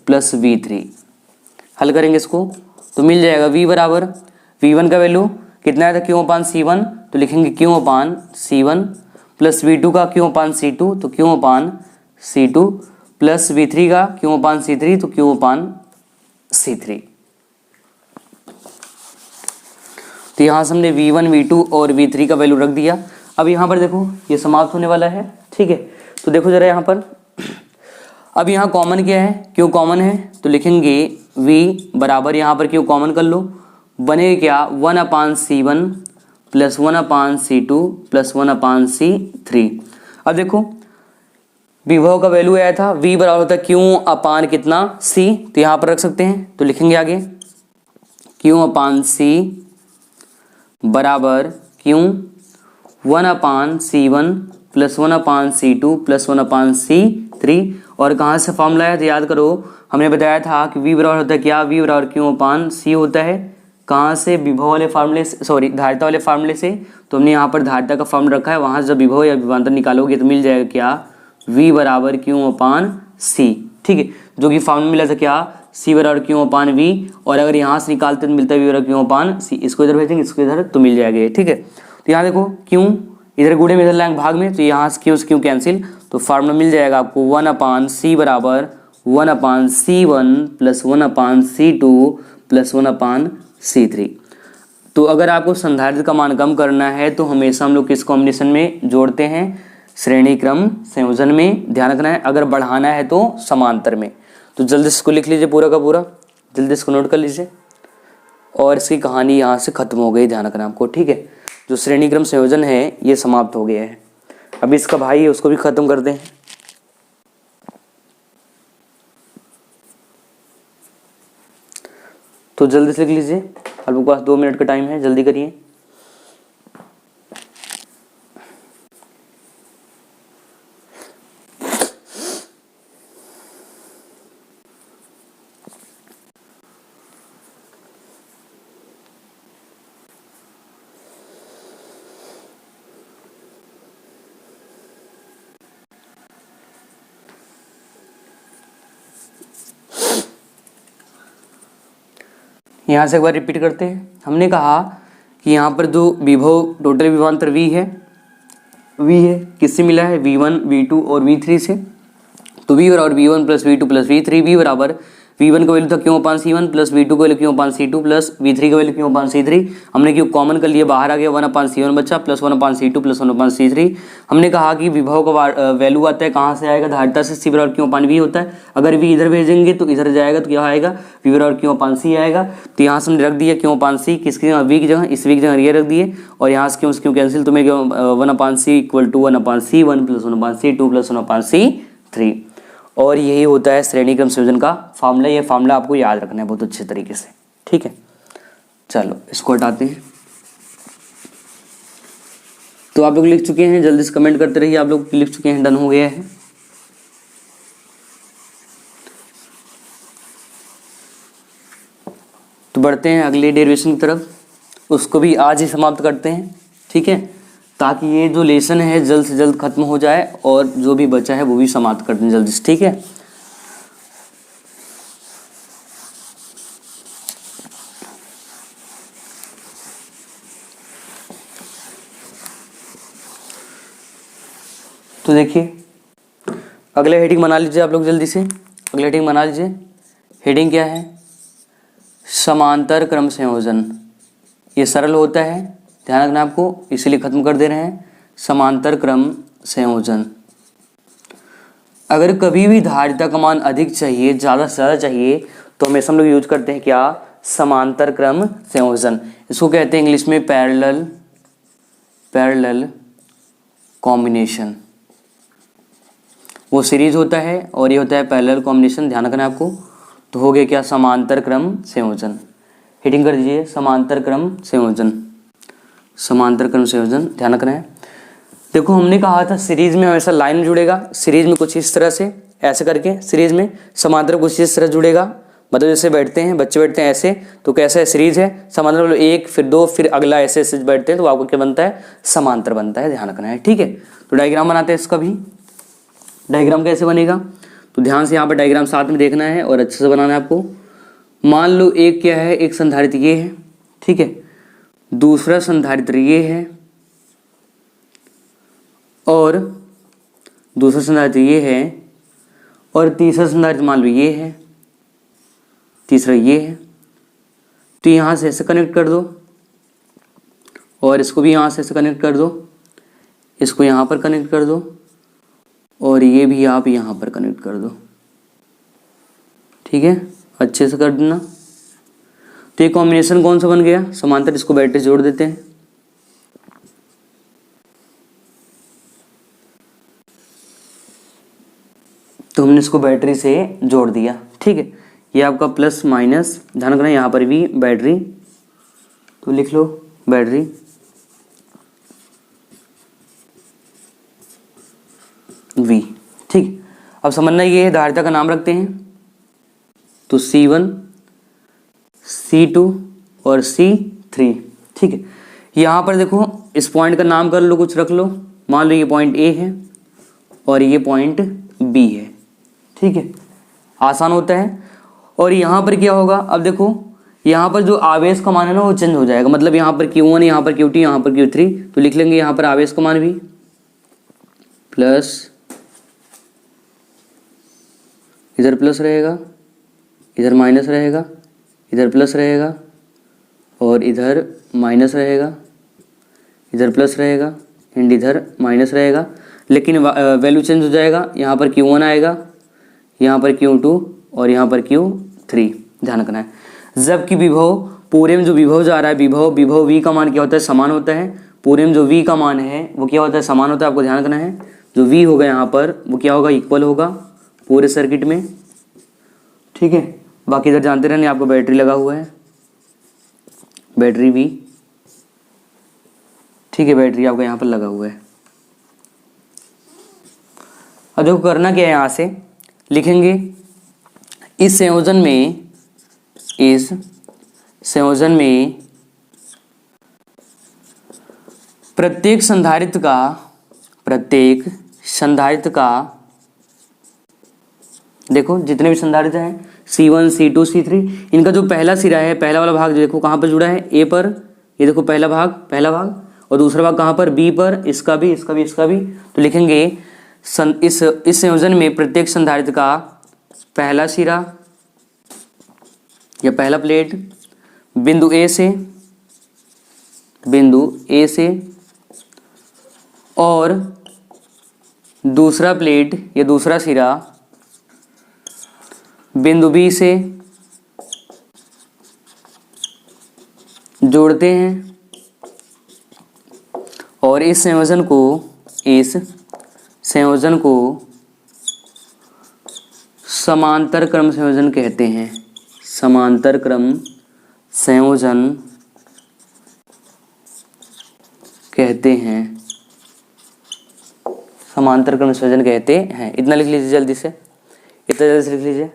plus V3। हल करेंगे इसको तो मिल जाएगा V बराबर, V1 का वैल्यू कितना आया था, Q अपान C1, तो लिखेंगे Q अपान C1 प्लस V2 का Q अपान C2, तो Q अपान C2 प्लस V3 का Q अपान C3, तो Q अपान C3। तो यहाँ से हमने V1 V2 और V3 का वैल्यू रख दिया। अब यहाँ पर देखो ये समाप्त होने वाला है, ठीक है। तो देखो जरा यहाँ पर, अब यहाँ कॉमन क्या है, Q कॉमन है, तो लिखेंगे V बराबर, यहाँ पर Q कॉमन कर लो, बनेगा क्या 1 अपान C1 प्लस 1 अपान C2 प्लस 1 अपान C3। अब देखो विभव का वैल्यू आया था V बराबर होता है Q अपान कितना C, तो यहाँ पर रख सकते हैं। तो लिखेंगे आगे Q अपान C बराबर Q 1 अपान C1 प्लस 1 अपान C2 प्लस 1 अपान C3। और कहाँ से फॉर्मूला है, तो याद करो हमने बताया था कि V बराबर होता है क्या, V बराबर Q अपान C होता है। कहाँ से, विभव वाले फार्मूले से, सॉरी धारिता वाले फार्मूले से। तो हमने यहाँ पर धारिता का फॉर्मूला रखा है, वहाँ से जब विभव या विभवांतर निकालोगे तो मिल जाएगा क्या, V बराबर Q अपान C, ठीक है, जो कि फॉर्मूला मिला था क्या, C बराबर Q अपान V। और अगर यहाँ से निकालते तो मिलता है V बराबर Q अपान C। इसको इधर भेजेंगे, इसको इधर, तो मिल जाएगा, ठीक है। तो यहाँ देखो Q इधर गुणे में इधर लाएंगे भाग में, तो यहाँ से क्यों कैंसिल, तो फार्मूला मिल जाएगा आपको 1/c बराबर 1/c1 plus 1/c2 plus 1/c3। तो अगर आपको संधारित्र का मान कम करना है तो हमेशा हम लोग किस कॉम्बिनेशन में जोड़ते हैं, श्रेणी क्रम संयोजन में, ध्यान रखना है। अगर बढ़ाना है तो समांतर में। तो जल्दी इसको लिख लीजिए पूरा का पूरा, जल्दी इसको नोट कर लीजिए। और इसकी कहानी यहाँ से खत्म हो गई, ध्यान रखना आपको, ठीक है। जो श्रेणी क्रम संयोजन है ये समाप्त हो गया है। अब इसका भाई है उसको भी खत्म करते हैं। तो जल्दी से लिख लीजिए, आपके पास 2 मिनट का टाइम है, जल्दी करिए। यहाँ से एक बार रिपीट करते हैं। हमने कहा कि यहाँ पर जो विभव टोटल विभवांतर V है किससे मिला है, V1 V2 और V3 से। तो V बराबर V1 plus V2 plus V3, V बराबर V1 का वैल्यू था Q/C1 प्लस V2 का वैल्यू Q/C2 प्लस V3 का वैल्यू Q/C3। हमने क्यों कॉमन कर लिया, बाहर आ गया 1/C1 बचा प्लस 1/C2 प्लस 1/C3। हमने कहा कि विभव का वैल्यू आता है कहाँ से आएगा, धारिता से, C बराबर Q/V होता है। अगर V इधर भेजेंगे तो इधर जाएगा तो क्या आएगा, V बराबर Q/C आएगा। तो यहाँ से हमने रख दिया Q/C किसकी जगह, V की जगह, इस V की जगह ये रख दिए। और यहाँ से क्यों कैंसिल, तो मेरे 1/C equal to 1/C1 plus 1/C2 plus 1/C3। और यही होता है श्रेणी क्रम संयोजन का फार्मूला। ये फार्मूला आपको याद रखना है बहुत अच्छे तरीके से, ठीक है। चलो इसको हटाते हैं। तो आप लोग लिख चुके हैं, जल्दी से कमेंट करते रहिए। आप लोग लिख चुके हैं, डन हो गया है। तो बढ़ते हैं अगले डेरिवेशन की तरफ, उसको भी आज ही समाप्त करते हैं, ठीक है, ताकि ये जो लेसन है जल्द से जल्द खत्म हो जाए और जो भी बचा है वो भी समाप्त कर दें जल्दी से, ठीक है। तो देखिए अगले हेडिंग बना लीजिए आप लोग जल्दी से, अगले हेडिंग बना लीजिए। हेडिंग क्या है, समांतर क्रम संयोजन। ये सरल होता है, ध्यान रखना आपको, इसीलिए खत्म कर दे रहे हैं, समांतर क्रम संयोजन। अगर कभी भी धारिता का मान अधिक चाहिए, ज़्यादा से ज़्यादा चाहिए, तो हमेशा हम लोग यूज करते हैं क्या, समांतर क्रम संयोजन। इसको कहते हैं इंग्लिश में पैरेलल कॉम्बिनेशन। वो सीरीज होता है और ये होता है पैरेलल कॉम्बिनेशन, ध्यान रखना आपको। तो हो गया क्या, समांतर क्रम संयोजन। हेडिंग कर दीजिए समांतर क्रम संयोजन, समांतर क्रम संयोजन, ध्यान रखना है। देखो हमने कहा था सीरीज में हमेशा लाइन जुड़ेगा, सीरीज में कुछ इस तरह से ऐसे करके, सीरीज में समांतर कुछ इस तरह जुड़ेगा। मतलब जैसे बैठते हैं बच्चे, बैठते हैं ऐसे, तो कैसा है, सीरीज है। समांतर मतलब 1 फिर 2 फिर अगला, ऐसे ऐसे बैठते हैं तो आपको क्या बनता है, समांतर बनता है, ध्यान रखना है, ठीक है। तो डायग्राम बनाते हैं इसका भी। डायग्राम कैसे बनेगा, तो ध्यान से यहाँ पर डायग्राम साथ में देखना है और अच्छे से बनाना है आपको। मान लो एक क्या है, एक संधारित्र ये है, ठीक है, दूसरा संधारित्र ये है और दूसरा संधारित्र ये है और तीसरा संधारित्र मान लो ये है, तीसरा ये है। तो यहाँ से ऐसे कनेक्ट कर दो और इसको भी यहाँ से ऐसे कनेक्ट कर दो, इसको यहाँ पर कनेक्ट कर दो और ये भी आप यहाँ पर कनेक्ट कर दो, ठीक है, अच्छे से कर देना। तो ये कॉम्बिनेशन कौन सा बन गया, समांतर। इसको बैटरी जोड़ देते हैं। तो हमने इसको बैटरी से जोड़ दिया, ठीक है। ये आपका प्लस माइनस, ध्यान रखना यहाँ पर भी बैटरी, तो लिख लो बैटरी, V, ठीक। अब समझना ये है, धारिता का नाम रखते हैं, तो C1 C2 और C3, ठीक है। यहाँ पर देखो इस पॉइंट का नाम कर लो, कुछ रख लो। मान लो ये पॉइंट A है और ये पॉइंट B है, ठीक है, आसान होता है। और यहाँ पर क्या होगा, अब देखो यहाँ पर जो आवेश का मान है ना वो चेंज हो जाएगा, मतलब यहाँ पर Q1, यहाँ पर Q2, यहाँ पर Q3, तो लिख लेंगे यहाँ पर आवेश का मान भी प्लस, इधर प्लस रहेगा, इधर माइनस रहेगा, इधर प्लस रहेगा और इधर माइनस रहेगा, इधर प्लस रहेगा एंड इधर माइनस रहेगा, लेकिन वैल्यू चेंज हो जाएगा। यहाँ पर Q1 आएगा, यहाँ पर Q2 और यहाँ पर Q3, ध्यान रखना है। जबकि विभव, पूरे में जो विभव जा रहा है, विभव V का मान क्या होता है, समान होता है। पूरे में जो V का मान है वो क्या होता है, समान होता है, आपको ध्यान रखना है। जो V होगा यहाँ पर वो क्या होगा, इक्वल होगा पूरे सर्किट में, ठीक है। बाकी इधर जानते रहने, आपको बैटरी लगा हुआ है, बैटरी V, ठीक है, बैटरी आपका यहाँ पर लगा हुआ है। अब देखो करना क्या है, यहाँ से लिखेंगे इस संयोजन में प्रत्येक संधारित्र का देखो जितने भी संधारित्र हैं C1, C2, C3, इनका जो पहला सिरा है, पहला वाला भाग देखो कहाँ पर जुड़ा है, A पर, ये देखो पहला भाग और दूसरा भाग कहाँ पर, B पर, इसका भी। तो लिखेंगे इस संयोजन में प्रत्येक संधारित्र का पहला सिरा या पहला प्लेट बिंदु A से और दूसरा प्लेट या दूसरा सिरा बिंदु B से जोड़ते हैं और इस संयोजन को समांतर क्रम संयोजन कहते हैं। समांतर क्रम संयोजन कहते हैं, समांतर क्रम संयोजन कहते हैं। इतना लिख लीजिए जल्दी से, लिख लीजिए।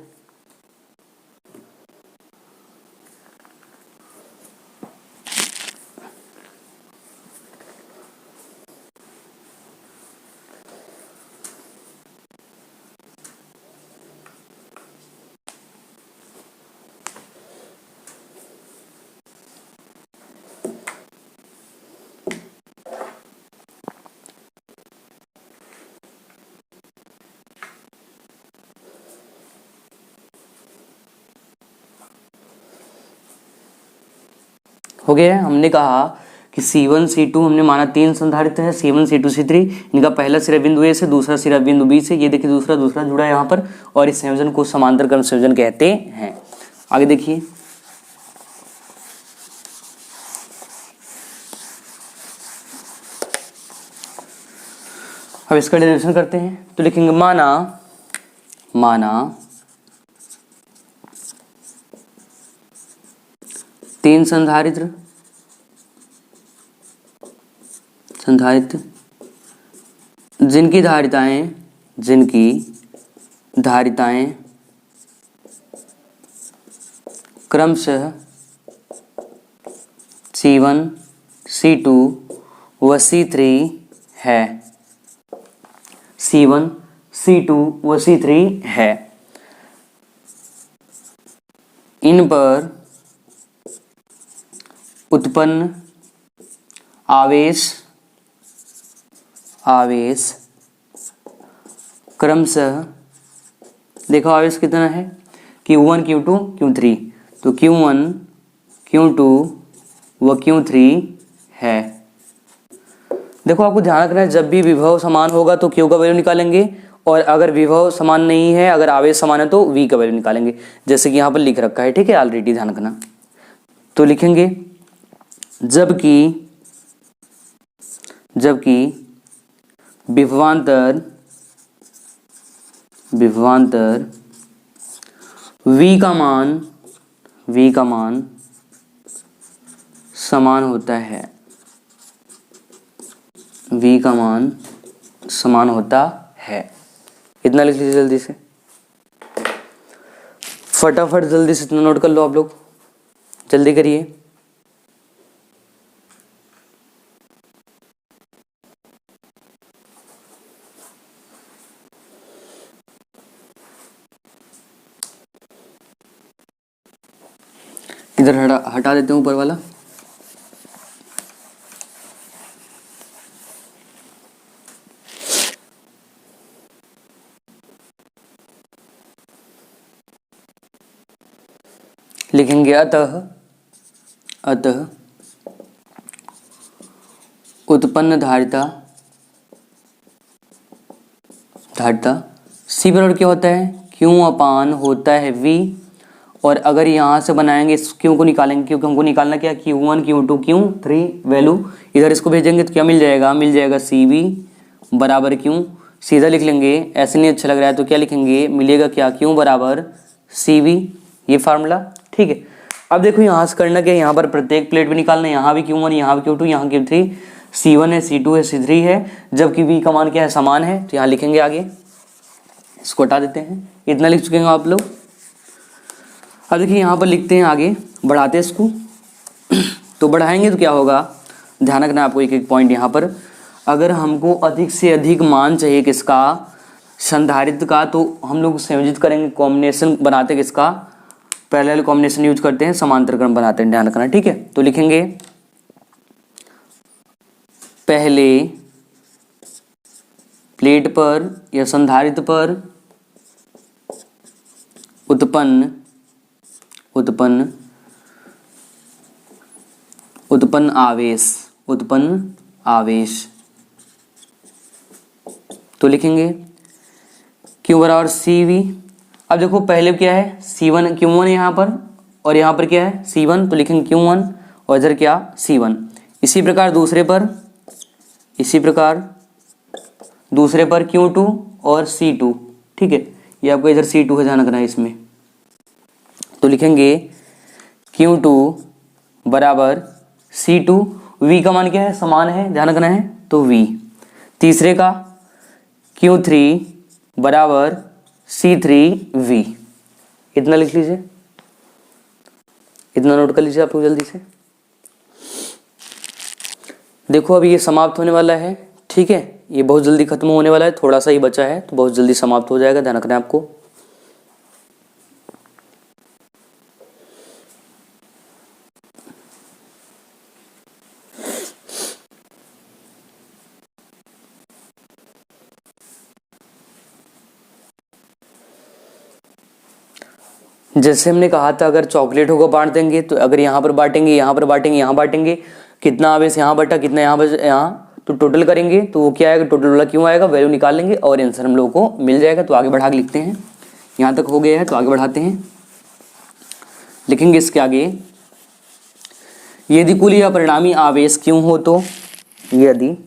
हो गया है। हमने कहा कि C1, C2 हमने माना 3 संधारित्र है, C1, C2, C3, इनका पहला सिरा बिंदु A से, दूसरा सिरा बिंदु B से, ये देखिए दूसरा जुड़ा है यहाँ पर, और इस संयोजन को समांतर क्रम संयोजन कहते हैं। आगे देखिए, अब इसका डेरिवेशन करते हैं। तो लिखेंगे माना 3 संधारित्र जिनकी धारिताएं क्रमशः C1, C2 व C3 है। C1, C2 व C3 है। इन पर उत्पन्न आवेश क्रमशः, देखो आवेश कितना है, Q1, Q2, Q3, तो Q1, Q2 व Q3 है। देखो आपको ध्यान रखना है, जब भी विभव समान होगा तो Q का वैल्यू निकालेंगे, और अगर विभव समान नहीं है, अगर आवेश समान है तो V का वैल्यू निकालेंगे, जैसे कि यहाँ पर लिख रखा है, ठीक है, ऑलरेडी ध्यान रखना। तो लिखेंगे जबकि विभवांतर V का मान समान होता है, V का मान समान होता है। इतना लिख लीजिए जल्दी से, फटाफट जल्दी से इतना नोट कर लो आप लोग, जल्दी करिए। इधर हटा देते हैं ऊपर वाला। लिखेंगे अतः उत्पन्न धारिता सी बराबर क्या होता है, क्यू अपान होता है वी। और अगर यहाँ से बनाएंगे इस क्यू को निकालेंगे, क्योंकि हमको निकालना क्या, Q1 Q2 Q3 वैल्यू, इधर इसको भेजेंगे तो क्या मिल जाएगा सी वी बराबर क्यू। सीधा लिख लेंगे, ऐसे नहीं अच्छा लग रहा है तो क्या लिखेंगे, मिलेगा क्या, क्यू बराबर सी वी, ये फार्मूला। ठीक है, अब देखो यहाँ से करना क्या है, यहाँ पर प्रत्येक प्लेट पे निकालना है, यहाँ भी Q1 यहाँ भी Q2 यहाँ Q3, C1 है C2 है C3 है, जबकि V का मान क्या है, समान है। तो यहाँ लिखेंगे आगे, इसको हटा देते हैं, इतना लिख चुके हैं आप लोग। अब देखिए यहाँ पर लिखते हैं आगे, बढ़ाते हैं इसको। तो बढ़ाएंगे तो क्या होगा, ध्यान रखना आपको एक एक पॉइंट यहाँ पर। अगर हमको अधिक से अधिक मान चाहिए किसका, संधारित्र का, तो हम लोग संयोजित करेंगे, कॉम्बिनेशन बनाते किसका, पैरेलल कॉम्बिनेशन यूज करते हैं, समांतर क्रम बनाते हैं, ध्यान रखना। ठीक है, तो लिखेंगे पहले प्लेट पर या संधारित्र पर उत्पन्न आवेश, तो लिखेंगे क्यू बराबर सी वी। अब देखो पहले क्या है, C1 Q1 यहाँ पर, और यहाँ पर क्या है C1, तो लिखेंगे Q1 और इधर क्या C1। इसी प्रकार दूसरे पर Q2 और C2। ठीक है, ये आपको इधर C2 है, ध्यान रखना है इसमें। तो लिखेंगे Q2 बराबर C2, V का मान क्या है, समान है, ध्यान रखना है, तो V। तीसरे का Q3 बराबर C3V, इतना लिख लीजिए, इतना नोट कर लीजिए आप लोग जल्दी से। देखो अभी ये समाप्त होने वाला है। ठीक है, ये बहुत जल्दी खत्म होने वाला है, थोड़ा सा ही बचा है तो बहुत जल्दी समाप्त हो जाएगा, ध्यान रखना है आपको। जैसे हमने कहा था, अगर चॉकलेटों को बांट देंगे तो अगर यहाँ पर बांटेंगे, यहाँ पर बांटेंगे, यहाँ बांटेंगे, कितना आवेश यहाँ बटा कितना यहाँ बचा यहाँ, तो टोटल करेंगे तो वो क्या आएगा, टोटल वाला क्यों आएगा, वैल्यू निकाल लेंगे और आंसर हम लोगों को मिल जाएगा। तो आगे बढ़ा के लिखते हैं, यहाँ तक हो गया है तो आगे बढ़ाते हैं। लिखेंगे इसके आगे, यदि कुल या परिणामी आवेश क्यों हो, तो यदि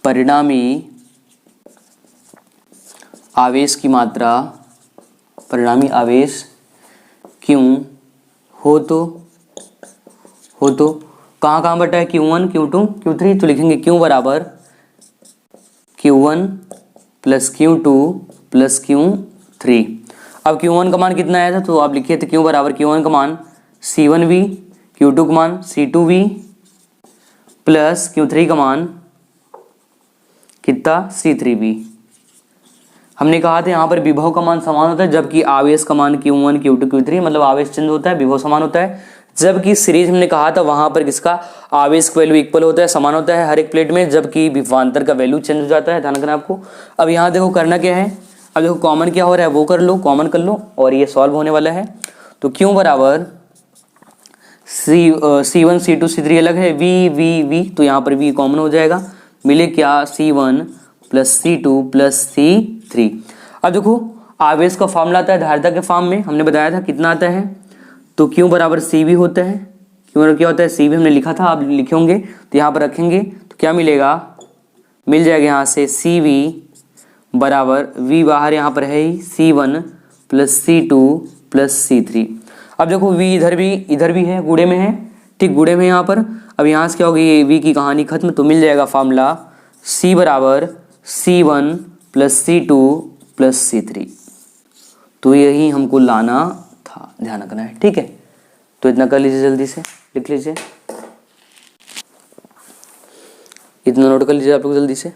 परिणामी आवेश की मात्रा, परिणामी आवेश क्यों हो तो कहाँ बटा है, Q1 Q2 Q3, तो लिखेंगे Q बराबर Q1 plus Q2 plus Q3। अब Q1 का मान कितना आया था, तो आप लिखिए थे Q बराबर Q1 का मान C1V, Q2 का मान C2V प्लस Q3 का मान कितना C3V। हमने कहा था यहाँ पर विभव का मान समान होता है, जबकि आवेश का मान Q1 Q2 Q3, मतलब आवेश चेंज होता है, विभव समान होता है। जबकि सीरीज हमने कहा था वहां पर किसका आवेश का वैल्यू इक्वल होता है, समान होता है हर एक प्लेट में, जबकि विभवांतर का वैल्यू चेंज हो जाता है, ध्यान रखना आपको। अब यहाँ देखो करना क्या है, अब देखो कॉमन क्या हो रहा है वो कर लो, कॉमन कर लो और ये सॉल्व होने वाला है। तो Q बराबर C1 C2 C3 अलग है, V, तो यहाँ पर V कॉमन हो जाएगा, मिले क्या C1 plus C2 plus C3। अब देखो आवेश का फॉर्मूला आता है धारिता के फॉर्म में, हमने बताया था कितना आता है, तो Q बराबर CV होता है। Q बराबर क्या होता है, CV हमने लिखा था, आप लिखे होंगे तो यहाँ पर रखेंगे तो क्या मिलेगा, मिल जाएगा यहाँ से CV बराबर V बाहर यहाँ पर है ही C1 plus C2 plus C3। अब देखो V इधर भी है, गुणे में है, ठीक गुणे में यहाँ पर। अब यहाँ से क्या होगी, V की कहानी खत्म, तो मिल जाएगा फॉर्मूला C बराबर C1 plus C2 plus C3। तो यही हमको लाना था, ध्यान रखना है, ठीक है। तो इतना कर लीजिए, जल्दी से लिख लीजिए, इतना नोट कर लीजिए आप लोग जल्दी से।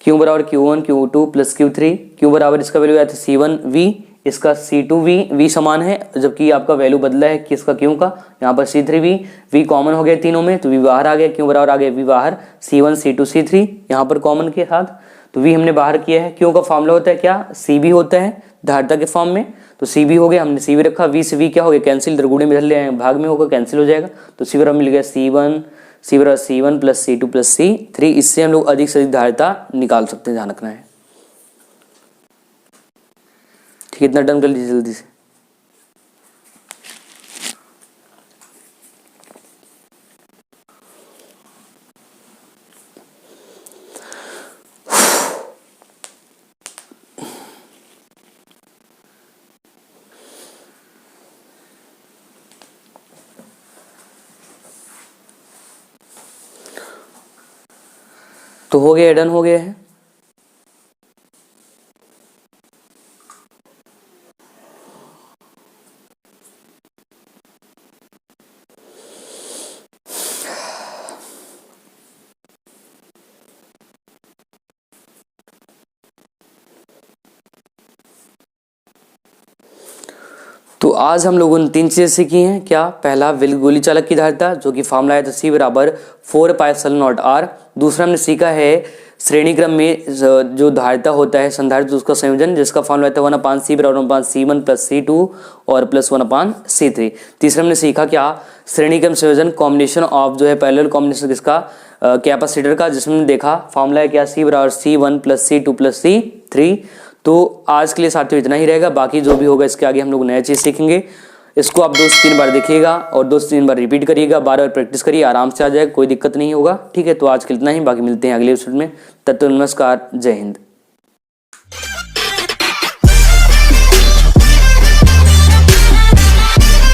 Q बराबर Q1 Q2 plus Q3, Q बराबर इसका वैल्यू आया था C1V, इसका C2V, V समान है जबकि आपका वैल्यू बदला है किसका Q का, यहाँ पर C3V, V कॉमन हो गया तीनों में तो V बाहर आ गया, Q बराबर आ गया V बाहर C1 C2 C3 यहाँ पर कॉमन के साथ, तो V हमने बाहर किया है। Q का फॉर्मूला होता है क्या, CB होता है धारिता के फॉर्म में, तो CB हो गया, हमने CB रखा, V से V क्या हो गया कैंसिल, इधर गुणे में इधर ले आए भाग में होगा कैंसिल हो जाएगा, तो C बराबर मिल गया C1 plus C2 plus C3। इससे हम लोग अधिक से अधिक धारिता निकाल सकते हैं, ध्यान रखना है। ठीक है, इतना डन कर लीजिए जल्दी से। तो हो गया, डन हो गया है। तो आज हम लोगों ने 3 चीजें सीखी हैं। क्या, पहला गोली चालक की धारिता जो कि फॉर्मूला है तो C बराबर 4πε0r। दूसरा हमने सीखा है श्रेणी क्रम में जो धारिता होता है संधारित्र उसका संयोजन जिसका फॉर्मूला है 1/C बराबर 1/C1 प्लस C2 और प्लस 1/C3। तीसरा हमने सीखा क्या, श्रेणी क्रम संयोजन कॉम्बिनेशन ऑफ जो है पैरेलल कॉम्बिनेशन किसका, कैपेसिटर का, जिसमें हमने देखा फॉर्मूला है क्या C बराबर C1 plus C2 plus C3। तो आज के लिए साथियों इतना ही रहेगा, बाकी जो भी होगा इसके आगे हम लोग नया चीज़ सीखेंगे। इसको आप 2 से 3 बार देखिएगा और 2 से 3 बार रिपीट करिएगा, बार बार प्रैक्टिस करिए, आराम से आ जाएगा, कोई दिक्कत नहीं होगा। ठीक है, तो आज के लिए इतना ही, बाकी मिलते हैं अगले एपिसोड में। तब तक नमस्कार, जय हिंद।